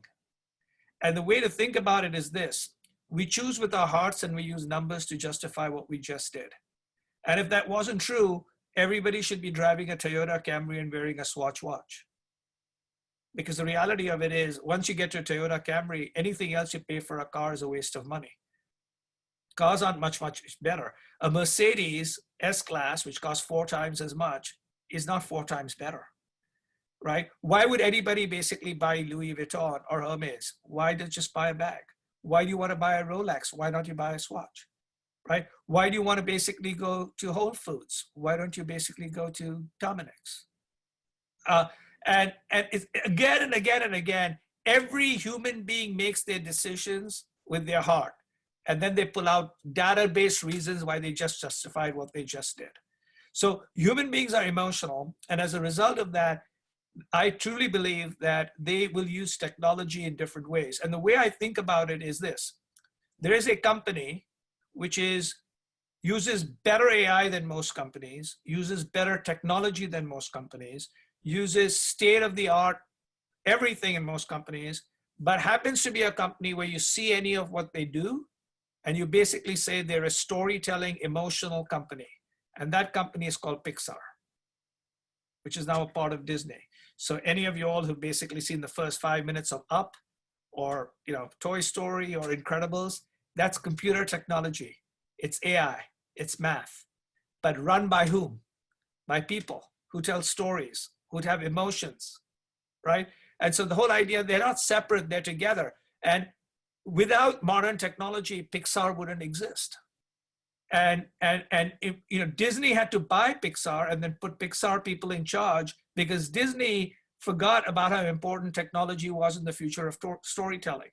And the way to think about it is this: we choose with our hearts and we use numbers to justify what we just did. And if that wasn't true, everybody should be driving a Toyota Camry and wearing a Swatch watch. Because the reality of it is, once you get to a Toyota Camry, anything else you pay for a car is a waste of money. Cars aren't much better. A Mercedes S-Class, which costs 4 times as much, is not 4 times better, right? Why would anybody basically buy Louis Vuitton or Hermes? Why not just buy a bag? Why do you want to buy a Rolex? Why don't you buy a Swatch, right? Why do you want to basically go to Whole Foods? Why don't you basically go to Dominic's? And it's again and again and again, every human being makes their decisions with their heart. And then they pull out data-based reasons why they just justified what they just did. So human beings are emotional. And as a result of that, I truly believe that they will use technology in different ways. And the way I think about it is this: there is a company which uses better AI than most companies, uses better technology than most companies, uses state-of-the-art everything in most companies, but happens to be a company where you see any of what they do, and you basically say they're a storytelling, emotional company. And that company is called Pixar, which is now a part of Disney. So any of you all who've basically seen the first 5 minutes of Up, or, you know, Toy Story or Incredibles, that's computer technology. It's AI, it's math, but run by whom? By people who tell stories, who have emotions, right? And so the whole idea, they're not separate, they're together. And without modern technology, Pixar wouldn't exist. And if, you know, Disney had to buy Pixar and then put Pixar people in charge because Disney forgot about how important technology was in the future of storytelling.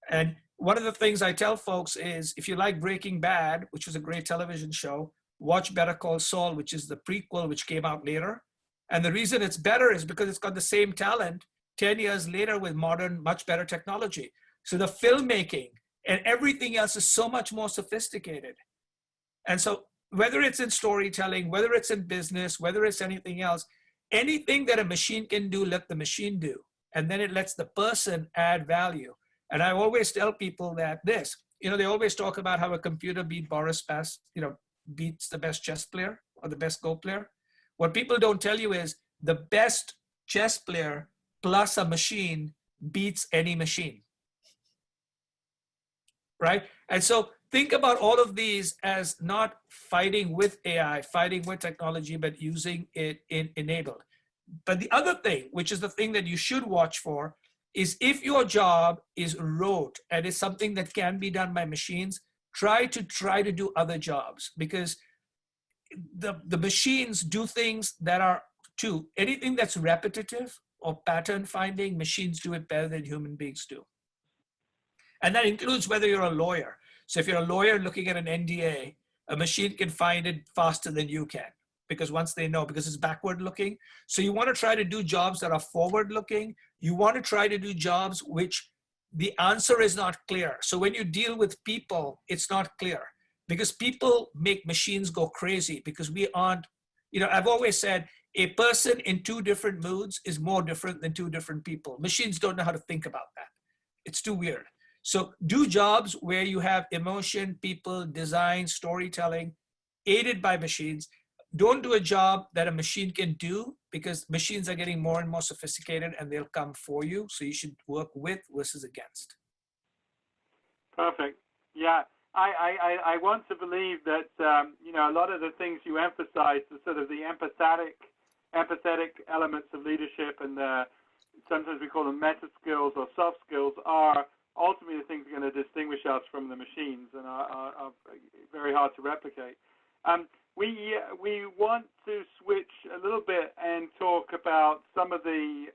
And one of the things I tell folks is, if you like Breaking Bad, which was a great television show, watch Better Call Saul, which is the prequel, which came out later. And the reason it's better is because it's got the same talent 10 years later with modern, much better technology. So the filmmaking and everything else is so much more sophisticated. And so whether it's in storytelling, whether it's in business, whether it's anything else, anything that a machine can do, let the machine do. And then it lets the person add value. And I always tell people that this, you know, they always talk about how a computer beats the best chess player or the best Go player. What people don't tell you is the best chess player plus a machine beats any machine, right? And so think about all of these as not fighting with AI, fighting with technology, but using it enabled. But the other thing, which is the thing that you should watch for, is if your job is rote and is something that can be done by machines, try to do other jobs, because the machines do things that are anything that's repetitive or pattern finding, machines do it better than human beings do. And that includes whether you're a lawyer. So if you're a lawyer looking at an NDA, a machine can find it faster than you can, because once they know, because it's backward looking. So you want to try to do jobs that are forward looking. You want to try to do jobs which the answer is not clear. So when you deal with people, it's not clear. because people make machines go crazy because we aren't, I've always said a person in two different moods is more different than two different people. Machines don't know how to think about that. It's too weird. So do jobs where you have emotion, people, design, storytelling, aided by machines. Don't do a job that a machine can do, because machines are getting more and more sophisticated and they'll come for you. So you should work with versus against. Perfect. Yeah. I want to believe that, a lot of the things you emphasize, the sort of the empathetic elements of leadership, and sometimes we call them meta skills or soft skills, are ultimately the things that are going to distinguish us from the machines and are very hard to replicate. We want to switch a little bit and talk about some of the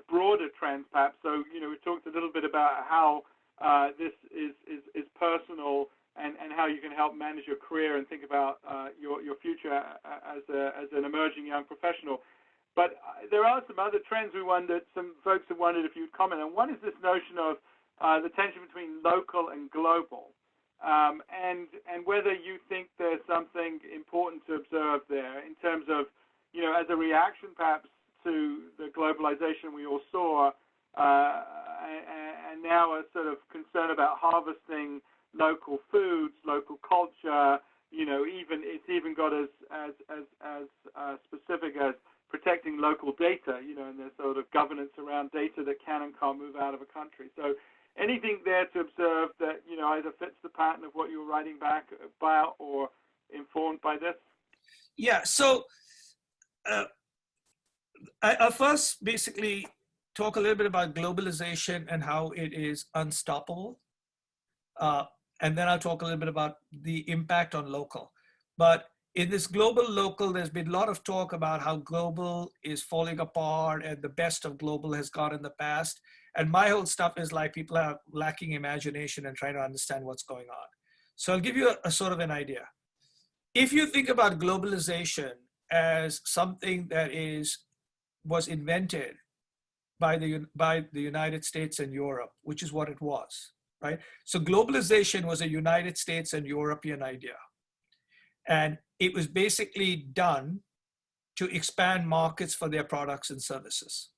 broader trends, perhaps. So we talked a little bit about how this is personal, and how you can help manage your career and think about your future as an emerging young professional. But there are some other trends some folks have wondered if you'd comment on. One is this notion of the tension between local and global, and whether you think there's something important to observe there in terms of, as a reaction perhaps to the globalization we all saw, and now a sort of concern about harvesting local foods, local culture. It's even got as specific as protecting local data, and there's sort of governance around data that can and can't move out of a country. So anything there to observe that, either fits the pattern of what you were writing back about or informed by this? Yeah, so I'll first basically talk a little bit about globalization and how it is unstoppable. And then I'll talk a little bit about the impact on local. But in this global local, there's been a lot of talk about how global is falling apart and the best of global has gone in the past. And my whole stuff is like people are lacking imagination and trying to understand what's going on. So I'll give you a sort of an idea. If you think about globalization as something that was invented by the United States and Europe, which is what it was, right? So globalization was a United States and European idea. And it was basically done to expand markets for their products and services.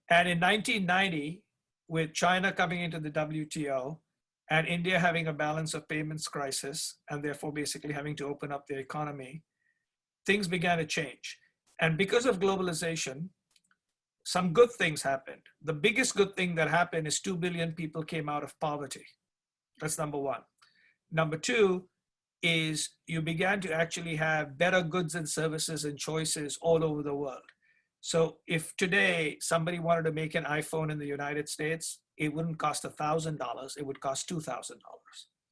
And in 1990, with China coming into the WTO and India having a balance of payments crisis, and therefore basically having to open up their economy, things began to change. And because of globalization, some good things happened. The biggest good thing that happened is 2 billion people came out of poverty. That's number one. Number two is you began to actually have better goods and services and choices all over the world. So if today somebody wanted to make an iPhone in the United States, it wouldn't cost $1,000, it would cost $2,000,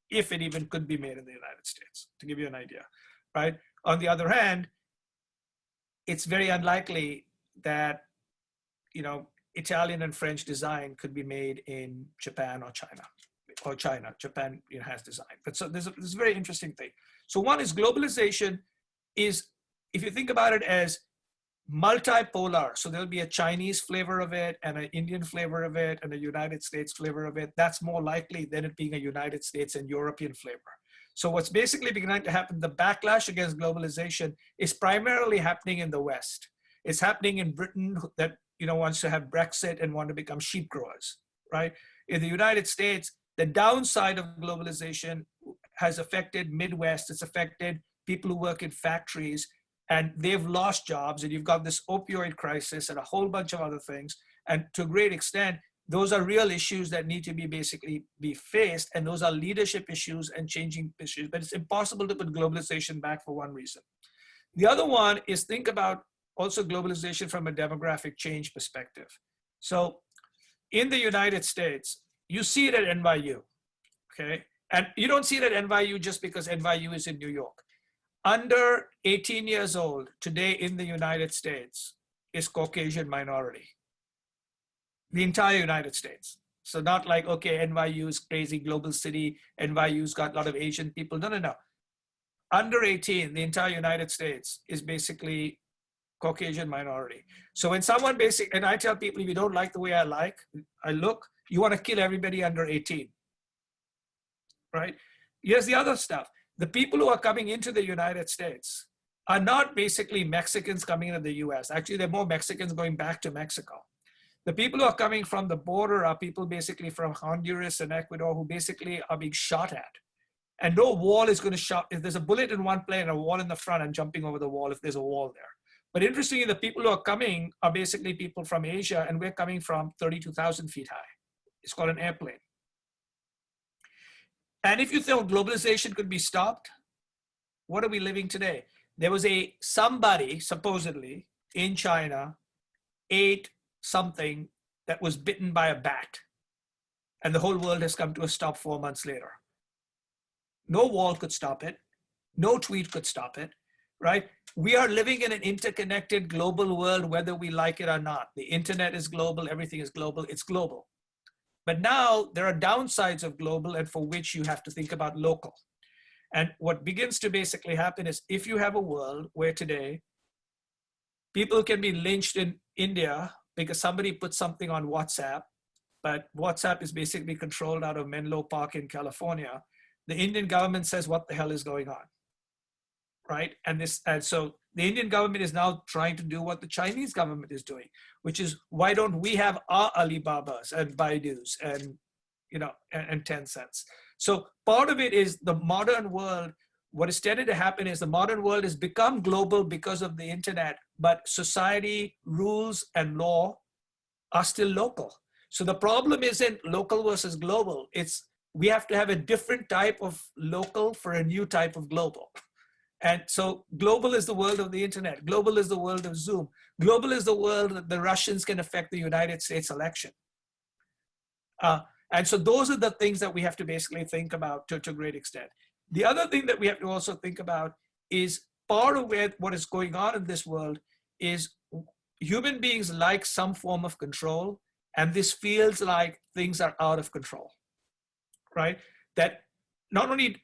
if it even could be made in the United States, to give you an idea, right? On the other hand, it's very unlikely that, Italian and French design could be made in Japan or China. Japan has design. But so there's a very interesting thing. So one is globalization is, if you think about it as multipolar, so there'll be a Chinese flavor of it and an Indian flavor of it and a United States flavor of it. That's more likely than it being a United States and European flavor. So what's basically beginning to happen, the backlash against globalization is primarily happening in the West. It's happening in Britain that wants to have Brexit and want to become sheep growers, right? In the United States, the downside of globalization has affected Midwest. It's affected people who work in factories, and they've lost jobs, and you've got this opioid crisis and a whole bunch of other things. And to a great extent, those are real issues that need to be faced, and those are leadership issues and changing issues. But it's impossible to put globalization back for one reason. The other one is think about also globalization from a demographic change perspective. So in the United States, you see it at NYU, okay? And you don't see it at NYU just because NYU is in New York. Under 18 years old today in the United States is Caucasian minority. The entire United States. So not like, okay, NYU is crazy global city, NYU's got a lot of Asian people. No. Under 18, the entire United States is basically Caucasian minority. So when and I tell people, if you don't like the way I look, you want to kill everybody under 18. right? Here's the other stuff. The people who are coming into the United States are not basically Mexicans coming into the US. Actually, they're more Mexicans going back to Mexico. The people who are coming from the border are people basically from Honduras and Ecuador who basically are being shot at. And no wall is going to shot. If there's a bullet in one plane and a wall in the front, I'm jumping over the wall if there's a wall there. But interestingly, the people who are coming are basically people from Asia, and we're coming from 32,000 feet high. It's called an airplane. And if you thought globalization could be stopped, what are we living today? There was somebody supposedly in China ate something that was bitten by a bat, and the whole world has come to a stop 4 months later. No wall could stop it. No tweet could stop it, right? We are living in an interconnected global world, whether we like it or not. The internet is global, everything is global, it's global. But now there are downsides of global, and for which you have to think about local. And what begins to basically happen is if you have a world where today people can be lynched in India because somebody put something on WhatsApp, but WhatsApp is basically controlled out of Menlo Park in California, the Indian government says, what the hell is going on, right? And so the Indian government is now trying to do what the Chinese government is doing, which is, why don't we have our Alibabas and Baidus and, and Tencents? So part of it is the modern world. What is tended to happen is the modern world has become global because of the internet, but society, rules, and law are still local. So the problem isn't local versus global. It's we have to have a different type of local for a new type of global. And so global is the world of the internet. Global is the world of Zoom. Global is the world that the Russians can affect the United States election. And so those are the things that we have to basically think about to a great extent. The other thing that we have to also think about is part of what is going on in this world is human beings like some form of control, and this feels like things are out of control, right? That not only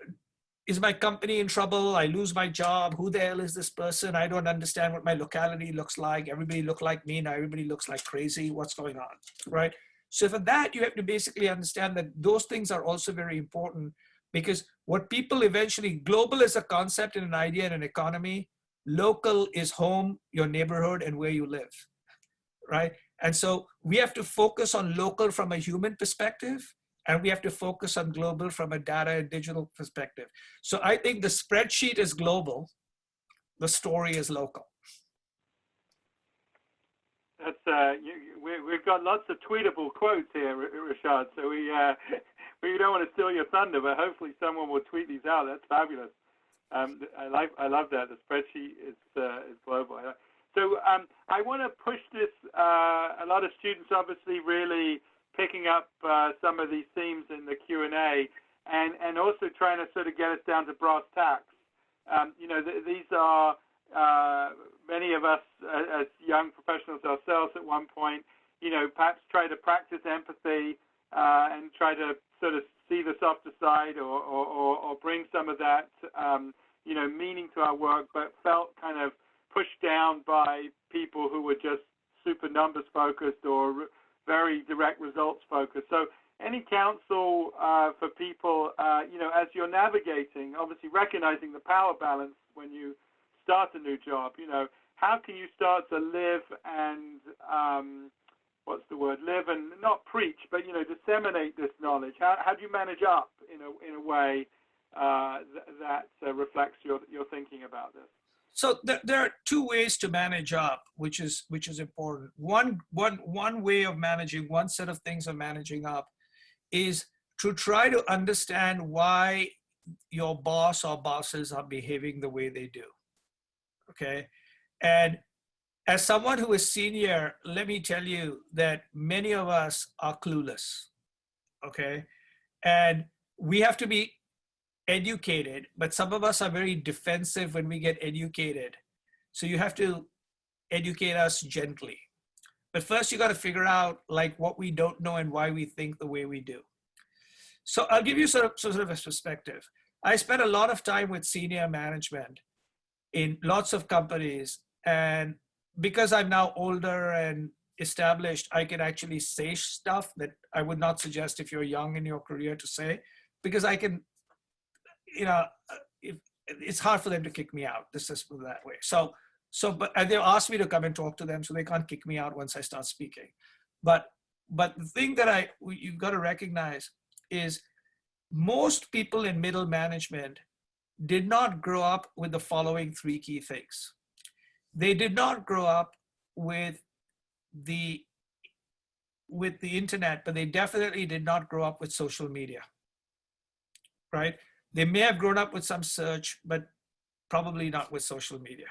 is my company in trouble, I lose my job, who the hell is this person? I don't understand what my locality looks like. Everybody look like me, now everybody looks like crazy. What's going on, right? So for that, you have to basically understand that those things are also very important, because what people eventually, global is a concept and an idea and an economy. Local is home, your neighborhood, and where you live, right? And so we have to focus on local from a human perspective, and we have to focus on global from a data and digital perspective. So I think the spreadsheet is global, the story is local. That's we've got lots of tweetable quotes here, Rishad. So we don't want to steal your thunder, but hopefully someone will tweet these out. That's fabulous. I love that. The spreadsheet is global. So I want to push this. A lot of students obviously really picking up some of these themes in the Q&A, and also trying to sort of get us down to brass tacks. These are many of us as young professionals ourselves at one point, perhaps try to practice empathy and try to sort of see the softer side or bring some of that, meaning to our work, but felt kind of pushed down by people who were just super numbers focused or very direct results focused. So any counsel for people, as you're navigating, obviously recognizing the power balance when you start a new job, how can you start to live and, live and not preach, but, disseminate this knowledge? How do you manage up in a way that reflects your thinking about this? So there are two ways to manage up, which is important. One way of managing, one set of things of managing up is to try to understand why your boss or bosses are behaving the way they do. Okay. And as someone who is senior, let me tell you that many of us are clueless. Okay. And we have to be educated, but some of us are very defensive when we get educated. So you have to educate us gently. But first you got to figure out like what we don't know and why we think the way we do. So I'll give you sort of a perspective. I spent a lot of time with senior management in lots of companies, and because I'm now older and established, I can actually say stuff that I would not suggest if you're young in your career to say, because I can you know, if, it's hard for them to kick me out. This is that way. But and they'll ask me to come and talk to them, so they can't kick me out once I start speaking. But the thing that you've got to recognize is most people in middle management did not grow up with the following three key things. They did not grow up with the internet, but they definitely did not grow up with social media, right? They may have grown up with some search, but probably not with social media.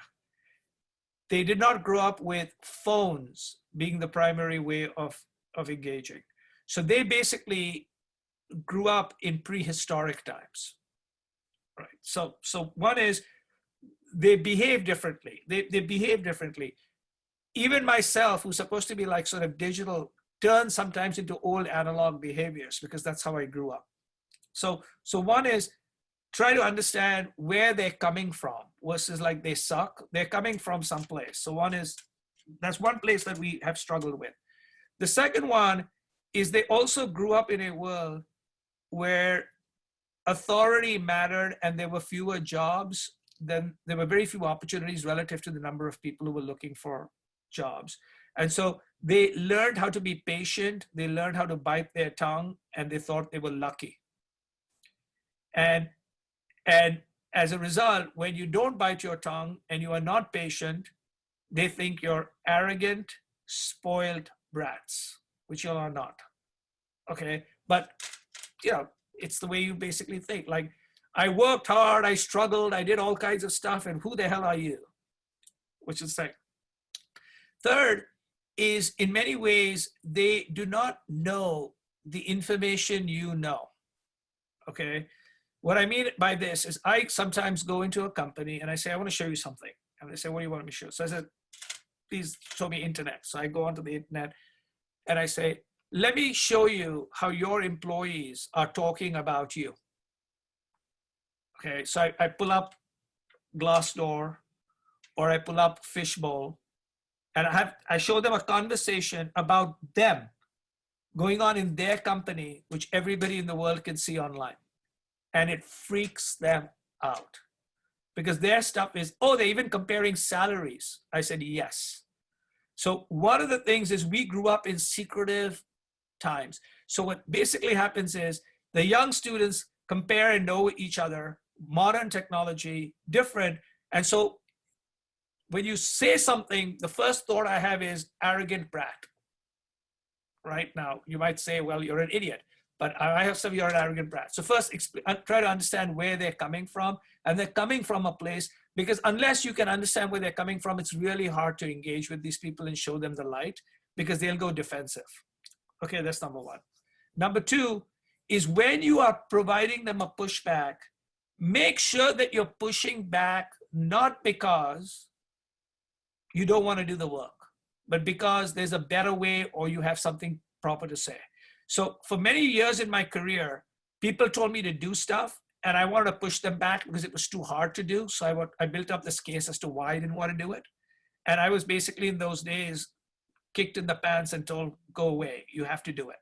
They did not grow up with phones being the primary way of engaging. So they basically grew up in prehistoric times, right? So one is they behave differently. They behave differently. Even myself, who's supposed to be like sort of digital, turns sometimes into old analog behaviors because that's how I grew up. So one is try to understand where they're coming from versus like they suck. They're coming from someplace. So that's one place that we have struggled with. The second one is they also grew up in a world where authority mattered and there were fewer jobs, then there were very few opportunities relative to the number of people who were looking for jobs. And so they learned how to be patient, they learned how to bite their tongue, and they thought they were lucky. And as a result, when you don't bite your tongue and you are not patient, they think you're arrogant, spoiled brats, which you are not. Okay, but you know, it's the way you basically think. Like, I worked hard, I struggled, I did all kinds of stuff, and who the hell are you? Which is like, third is in many ways, they do not know the information you know, okay? What I mean by this is I sometimes go into a company and I say, I want to show you something. And they say, what do you want me to show? So I said, please show me internet. So I go onto the internet and I say, let me show you how your employees are talking about you. Okay, so I pull up Glassdoor or I pull up Fishbowl and I show them a conversation about them going on in their company, which everybody in the world can see online. And it freaks them out because their stuff is, oh, they're even comparing salaries. I said, yes. So one of the things is we grew up in secretive times. So what basically happens is the young students compare and know each other, modern technology, different. And so when you say something, the first thought I have is arrogant brat. Right now, you might say, well, you're an idiot. But I have some, you're an arrogant brat. So first, try to understand where they're coming from. And they're coming from a place, because unless you can understand where they're coming from, it's really hard to engage with these people and show them the light, because they'll go defensive. Okay, that's number one. Number two is when you are providing them a pushback, make sure that you're pushing back not because you don't want to do the work, but because there's a better way or you have something proper to say. So for many years in my career, people told me to do stuff and I wanted to push them back because it was too hard to do. So I built up this case as to why I didn't want to do it. And I was basically in those days kicked in the pants and told, go away, you have to do it.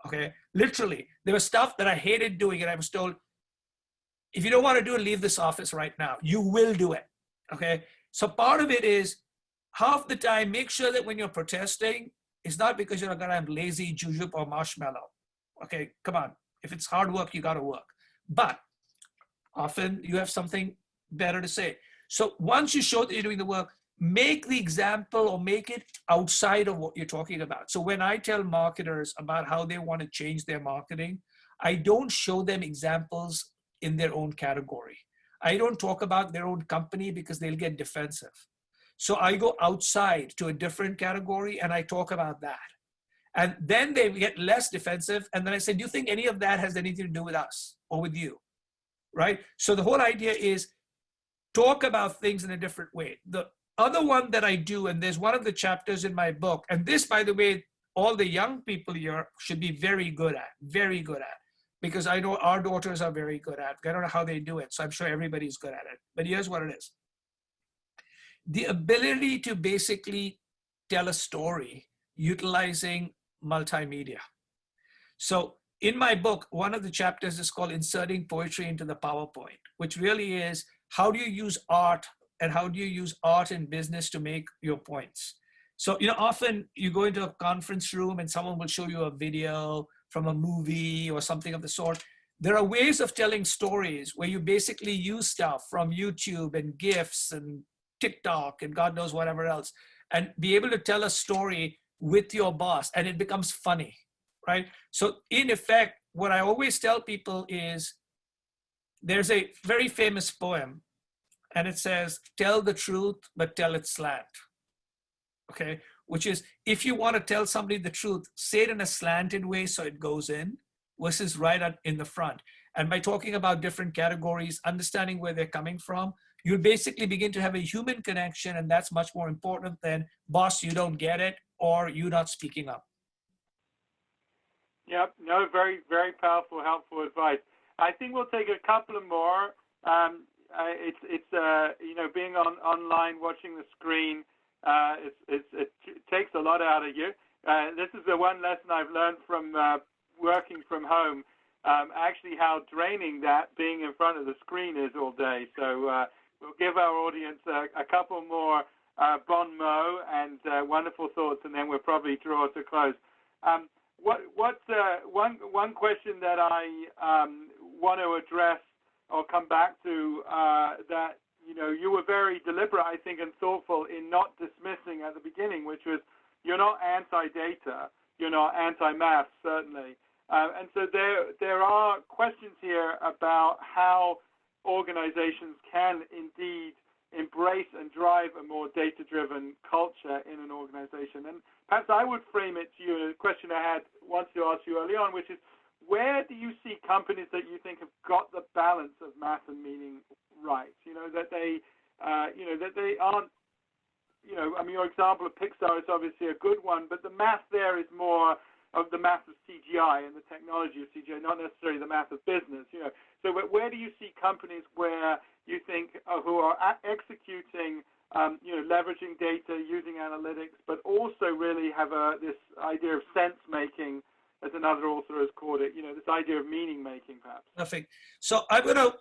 Okay, literally, there was stuff that I hated doing and I was told, if you don't want to do it, leave this office right now. You will do it, okay? So part of it is, half the time, make sure that when you're protesting, it's not because you're gonna have lazy jujube or marshmallow. Okay, come on. If it's hard work, you gotta work. But often you have something better to say. So once you show that you're doing the work, make the example or make it outside of what you're talking about. So when I tell marketers about how they want to change their marketing, I don't show them examples in their own category. I don't talk about their own company because they'll get defensive. So I go outside to a different category and I talk about that. And then they get less defensive. And then I say, do you think any of that has anything to do with us or with you? Right? So the whole idea is talk about things in a different way. The other one that I do, and there's one of the chapters in my book, and this, by the way, all the young people here should be very good at, because I know our daughters are very good at. I don't know how they do it, so I'm sure everybody's good at it. But here's what it is. The ability to basically tell a story utilizing multimedia. So in my book, one of the chapters is called Inserting Poetry into the PowerPoint, which really is how do you use art and how do you use art in business to make your points? So, often you go into a conference room and someone will show you a video from a movie or something of the sort. There are ways of telling stories where you basically use stuff from YouTube and GIFs and TikTok and God knows whatever else, and be able to tell a story with your boss and it becomes funny, right? So in effect, what I always tell people is there's a very famous poem and it says, tell the truth, but tell it slant. Okay, which is if you want to tell somebody the truth, say it in a slanted way so it goes in versus right in the front. And by talking about different categories, understanding where they're coming from, you'll basically begin to have a human connection, and that's much more important than, boss, you don't get it, or you not speaking up. Yep, no, very, very powerful, helpful advice. I think we'll take a couple of more. Being online, watching the screen, it takes a lot out of you. This is the one lesson I've learned from working from home, actually how draining that being in front of the screen is all day. So we'll give our audience a couple more bon mots and wonderful thoughts, and then we'll probably draw to close. One question that I want to address or come back to that you were very deliberate, I think, and thoughtful in not dismissing at the beginning, which was you're not anti-data, you're not anti-math, certainly. And so there are questions here about how organizations can indeed embrace and drive a more data-driven culture in an organization. And perhaps I would frame it to you, a question I had wanted to ask you early on, which is, where do you see companies that you think have got the balance of math and meaning right? That they aren't, your example of Pixar is obviously a good one, but the math there is more of the math of CGI and the technology of CGI, not necessarily the math of business. So where do you see companies where you think who are executing, leveraging data, using analytics, but also really have this idea of sense making, as another author has called it, this idea of meaning making, perhaps? Perfect. So I'm going to,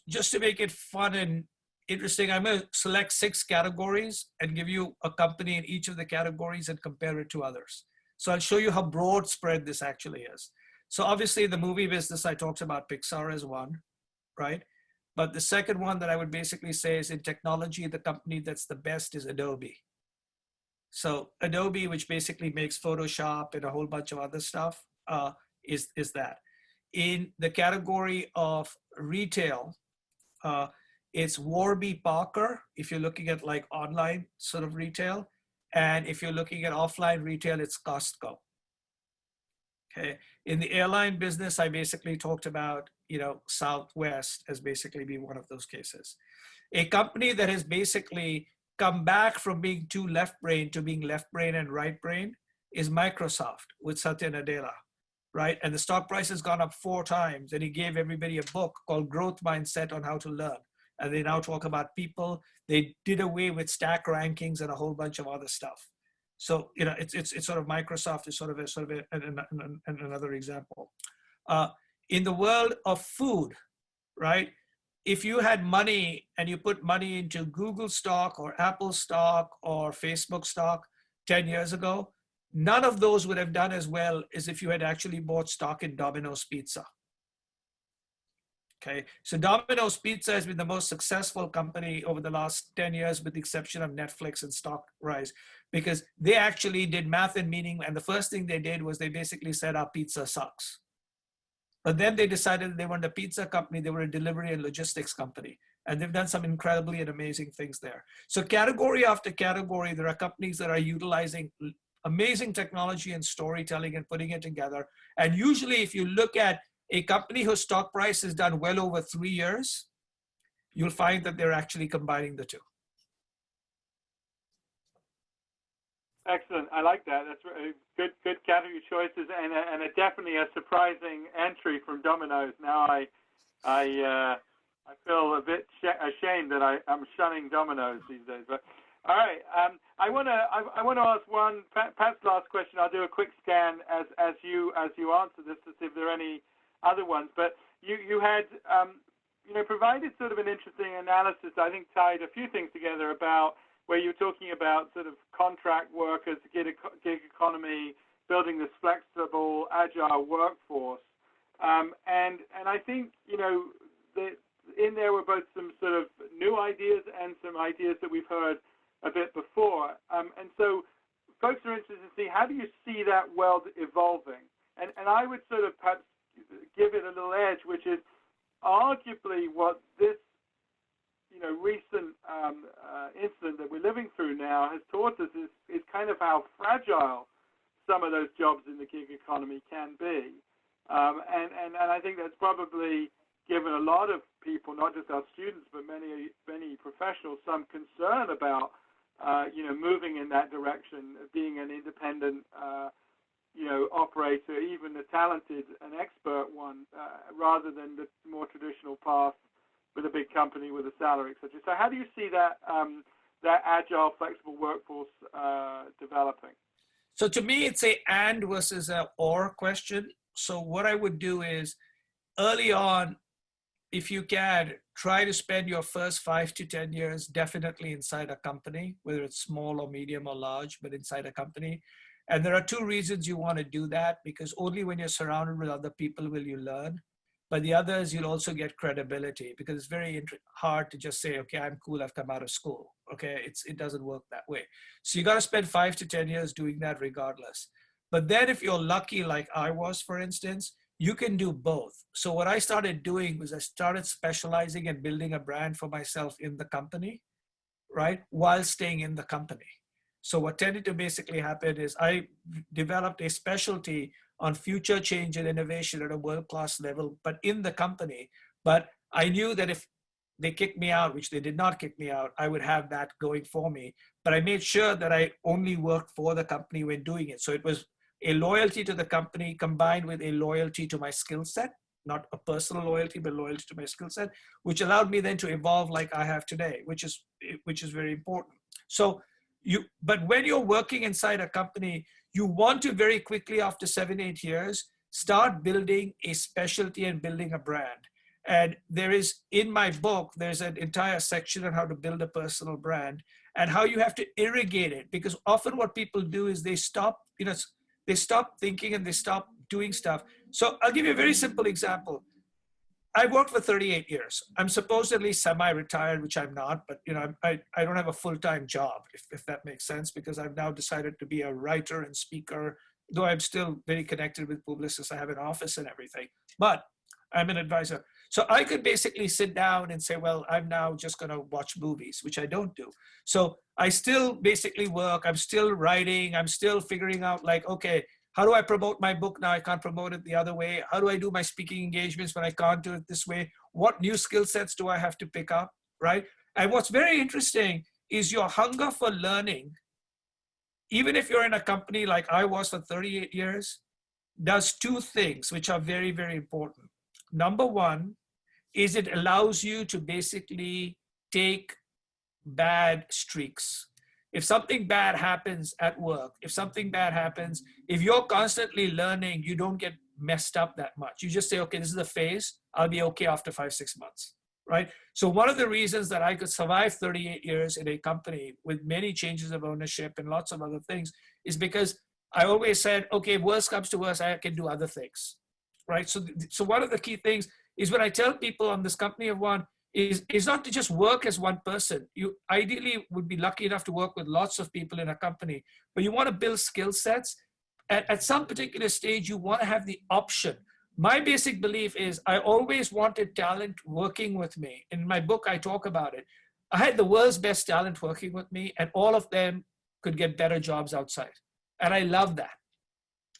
just to make it fun and interesting, I'm going to select 6 categories and give you a company in each of the categories and compare it to others. So I'll show you how broad spread this actually is. So obviously the movie business, I talked about Pixar as one, right? But the second one that I would basically say is in technology, the company that's the best is Adobe. So Adobe, which basically makes Photoshop and a whole bunch of other stuff, is that. In the category of retail, it's Warby Parker, if you're looking at like online sort of retail. And if you're looking at offline retail, it's Costco. Okay. In the airline business, I basically talked about, Southwest as basically being one of those cases. A company that has basically come back from being too left brain to being left brain and right brain is Microsoft with Satya Nadella, right? And the stock price has gone up 4 times, and he gave everybody a book called Growth Mindset on how to learn. And they now talk about people. They did away with stack rankings and a whole bunch of other stuff. So, it's sort of Microsoft is sort of another example. In the world of food, right? If you had money and you put money into Google stock or Apple stock or Facebook stock 10 years ago, none of those would have done as well as if you had actually bought stock in Domino's Pizza. Okay, so Domino's Pizza has been the most successful company over the last 10 years, with the exception of Netflix and stock rise, because they actually did math and meaning. And the first thing they did was they basically said, our pizza sucks. But then they decided they weren't a pizza company, they were a delivery and logistics company. And they've done some incredibly and amazing things there. So category after category, there are companies that are utilizing amazing technology and storytelling and putting it together. And usually if you look at a company whose stock price has done well over 3 years, you'll find that they're actually combining the two. Excellent. I like that. That's good category choices, and definitely a surprising entry from Domino's. Now I feel a bit ashamed that I'm shunning Domino's these days. But All right. I want to ask one, perhaps last question. I'll do a quick scan as you answer this to see if there are any other ones. But you had provided sort of an interesting analysis. I think tied a few things together about where you're talking about sort of contract workers, gig economy, building this flexible, agile workforce. And I think in there were both some sort of new ideas and some ideas that we've heard a bit before. And so folks are interested to see, how do you see that world evolving? And I would sort of perhaps give it a little edge, which is arguably what this recent incident that we're living through now has taught us is kind of how fragile some of those jobs in the gig economy can be. And I think that's probably given a lot of people, not just our students, but many professionals, some concern about moving in that direction, being an independent operator, even a talented and expert one, rather than the more traditional path with a big company with a salary, etc. So how do you see that that agile, flexible workforce developing? So to me, it's a and versus a or question. So what I would do is early on, if you can, try to spend your first 5 to 10 years definitely inside a company, whether it's small or medium or large, but inside a company. And there are two reasons you want to do that, because only when you're surrounded with other people will you learn. But the other is you'll also get credibility, because it's very hard to just say, okay, I'm cool, I've come out of school. Okay, it doesn't work that way. So you got to spend 5 to 10 years doing that regardless. But then if you're lucky, like I was, for instance, you can do both. So what I started doing was I started specializing and building a brand for myself in the company, right, while staying in the company. So what tended to basically happen is I developed a specialty on future change and innovation at a world-class level, but in the company. But I knew that if they kicked me out, which they did not kick me out, I would have that going for me. But I made sure that I only worked for the company when doing it. So it was a loyalty to the company combined with a loyalty to my skill set, not a personal loyalty, but loyalty to my skill set, which allowed me then to evolve like I have today, which is very important. So but when you're working inside a company, you want to very quickly, after 7, 8 years, start building a specialty and building a brand. And there is, in my book, there's an entire section on how to build a personal brand and how you have to irrigate it. Because often what people do is they stop thinking and they stop doing stuff. So I'll give you a very simple example. I worked for 38 years. I'm supposedly semi-retired, which I'm not, but I don't have a full-time job, if that makes sense, because I've now decided to be a writer and speaker, though I'm still very connected with Publicis. I have an office and everything, but I'm an advisor. So I could basically sit down and say, well, I'm now just going to watch movies, which I don't do. So I still basically work. I'm still writing. I'm still figuring out, like, okay, how do I promote my book now? I can't promote it the other way. How do I do my speaking engagements when I can't do it this way? What new skill sets do I have to pick up, right? And what's very interesting is your hunger for learning, even if you're in a company like I was for 38 years, does two things which are very, very important. Number one is it allows you to basically take bad streaks. If something bad happens at work, if you're constantly learning, you don't get messed up that much. You just say, okay, this is a phase. I'll be okay after 5, 6 months, right? So one of the reasons that I could survive 38 years in a company with many changes of ownership and lots of other things is because I always said, okay, worst comes to worst, I can do other things, right? So one of the key things is when I tell people on this company of one, is not to just work as one person. You ideally would be lucky enough to work with lots of people in a company, but you want to build skill sets. At some particular stage, you want to have the option. My basic belief is I always wanted talent working with me. In my book, I talk about it. I had the world's best talent working with me, and all of them could get better jobs outside. And I love that.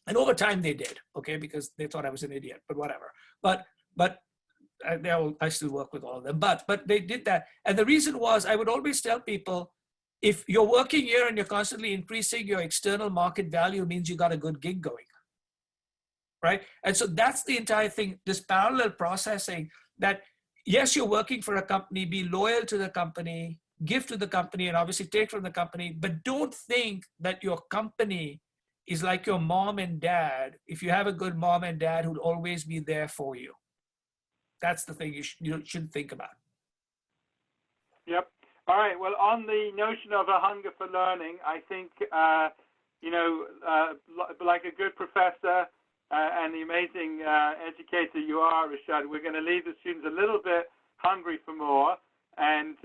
And over time they did, okay, because they thought I was an idiot, but whatever. But I still work with all of them, but they did that. And the reason was I would always tell people, if you're working here and you're constantly increasing your external market value, means you got a good gig going, right? And so that's the entire thing, this parallel processing that, yes, you're working for a company, be loyal to the company, give to the company and obviously take from the company, but don't think that your company is like your mom and dad. If you have a good mom and dad who'll always be there for you. That's the thing you should think about. Yep. All right. Well, on the notion of a hunger for learning, I think, like a good professor and the amazing educator you are, Rishad, we're going to leave the students a little bit hungry for more. And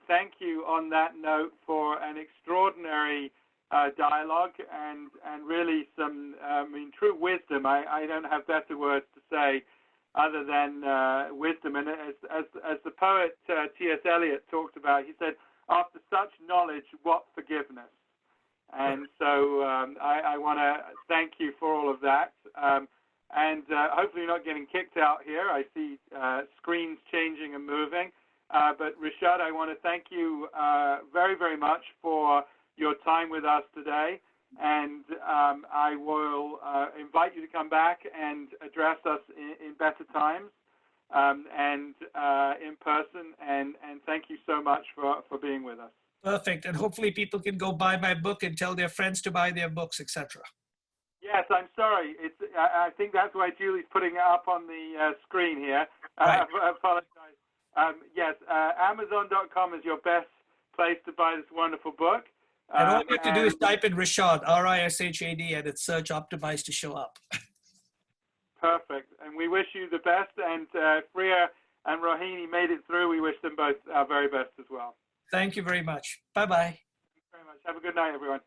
thank you on that note for an extraordinary dialogue and really some, true wisdom. I don't have better words to say other than wisdom. And as the poet T.S. Eliot talked about, he said, after such knowledge, what forgiveness? And so I want to thank you for all of that. And hopefully you're not getting kicked out here. I see screens changing and moving. But Rishad, I want to thank you very, very much for your time with us today. And I will invite you to come back and address us in better times and in person. And thank you so much for being with us. Perfect. And hopefully people can go buy my book and tell their friends to buy their books, etc. Yes, I'm sorry. I think that's why Julie's putting it up on the screen here. Right. I apologize. Yes, Amazon.com is your best place to buy this wonderful book. And all you have to do is type in Rishad, R-I-S-H-A-D, and it's search optimized to show up. Perfect. And we wish you the best. And Priya and Rohini made it through. We wish them both our very best as well. Thank you very much. Bye-bye. Thanks very much. Have a good night, everyone.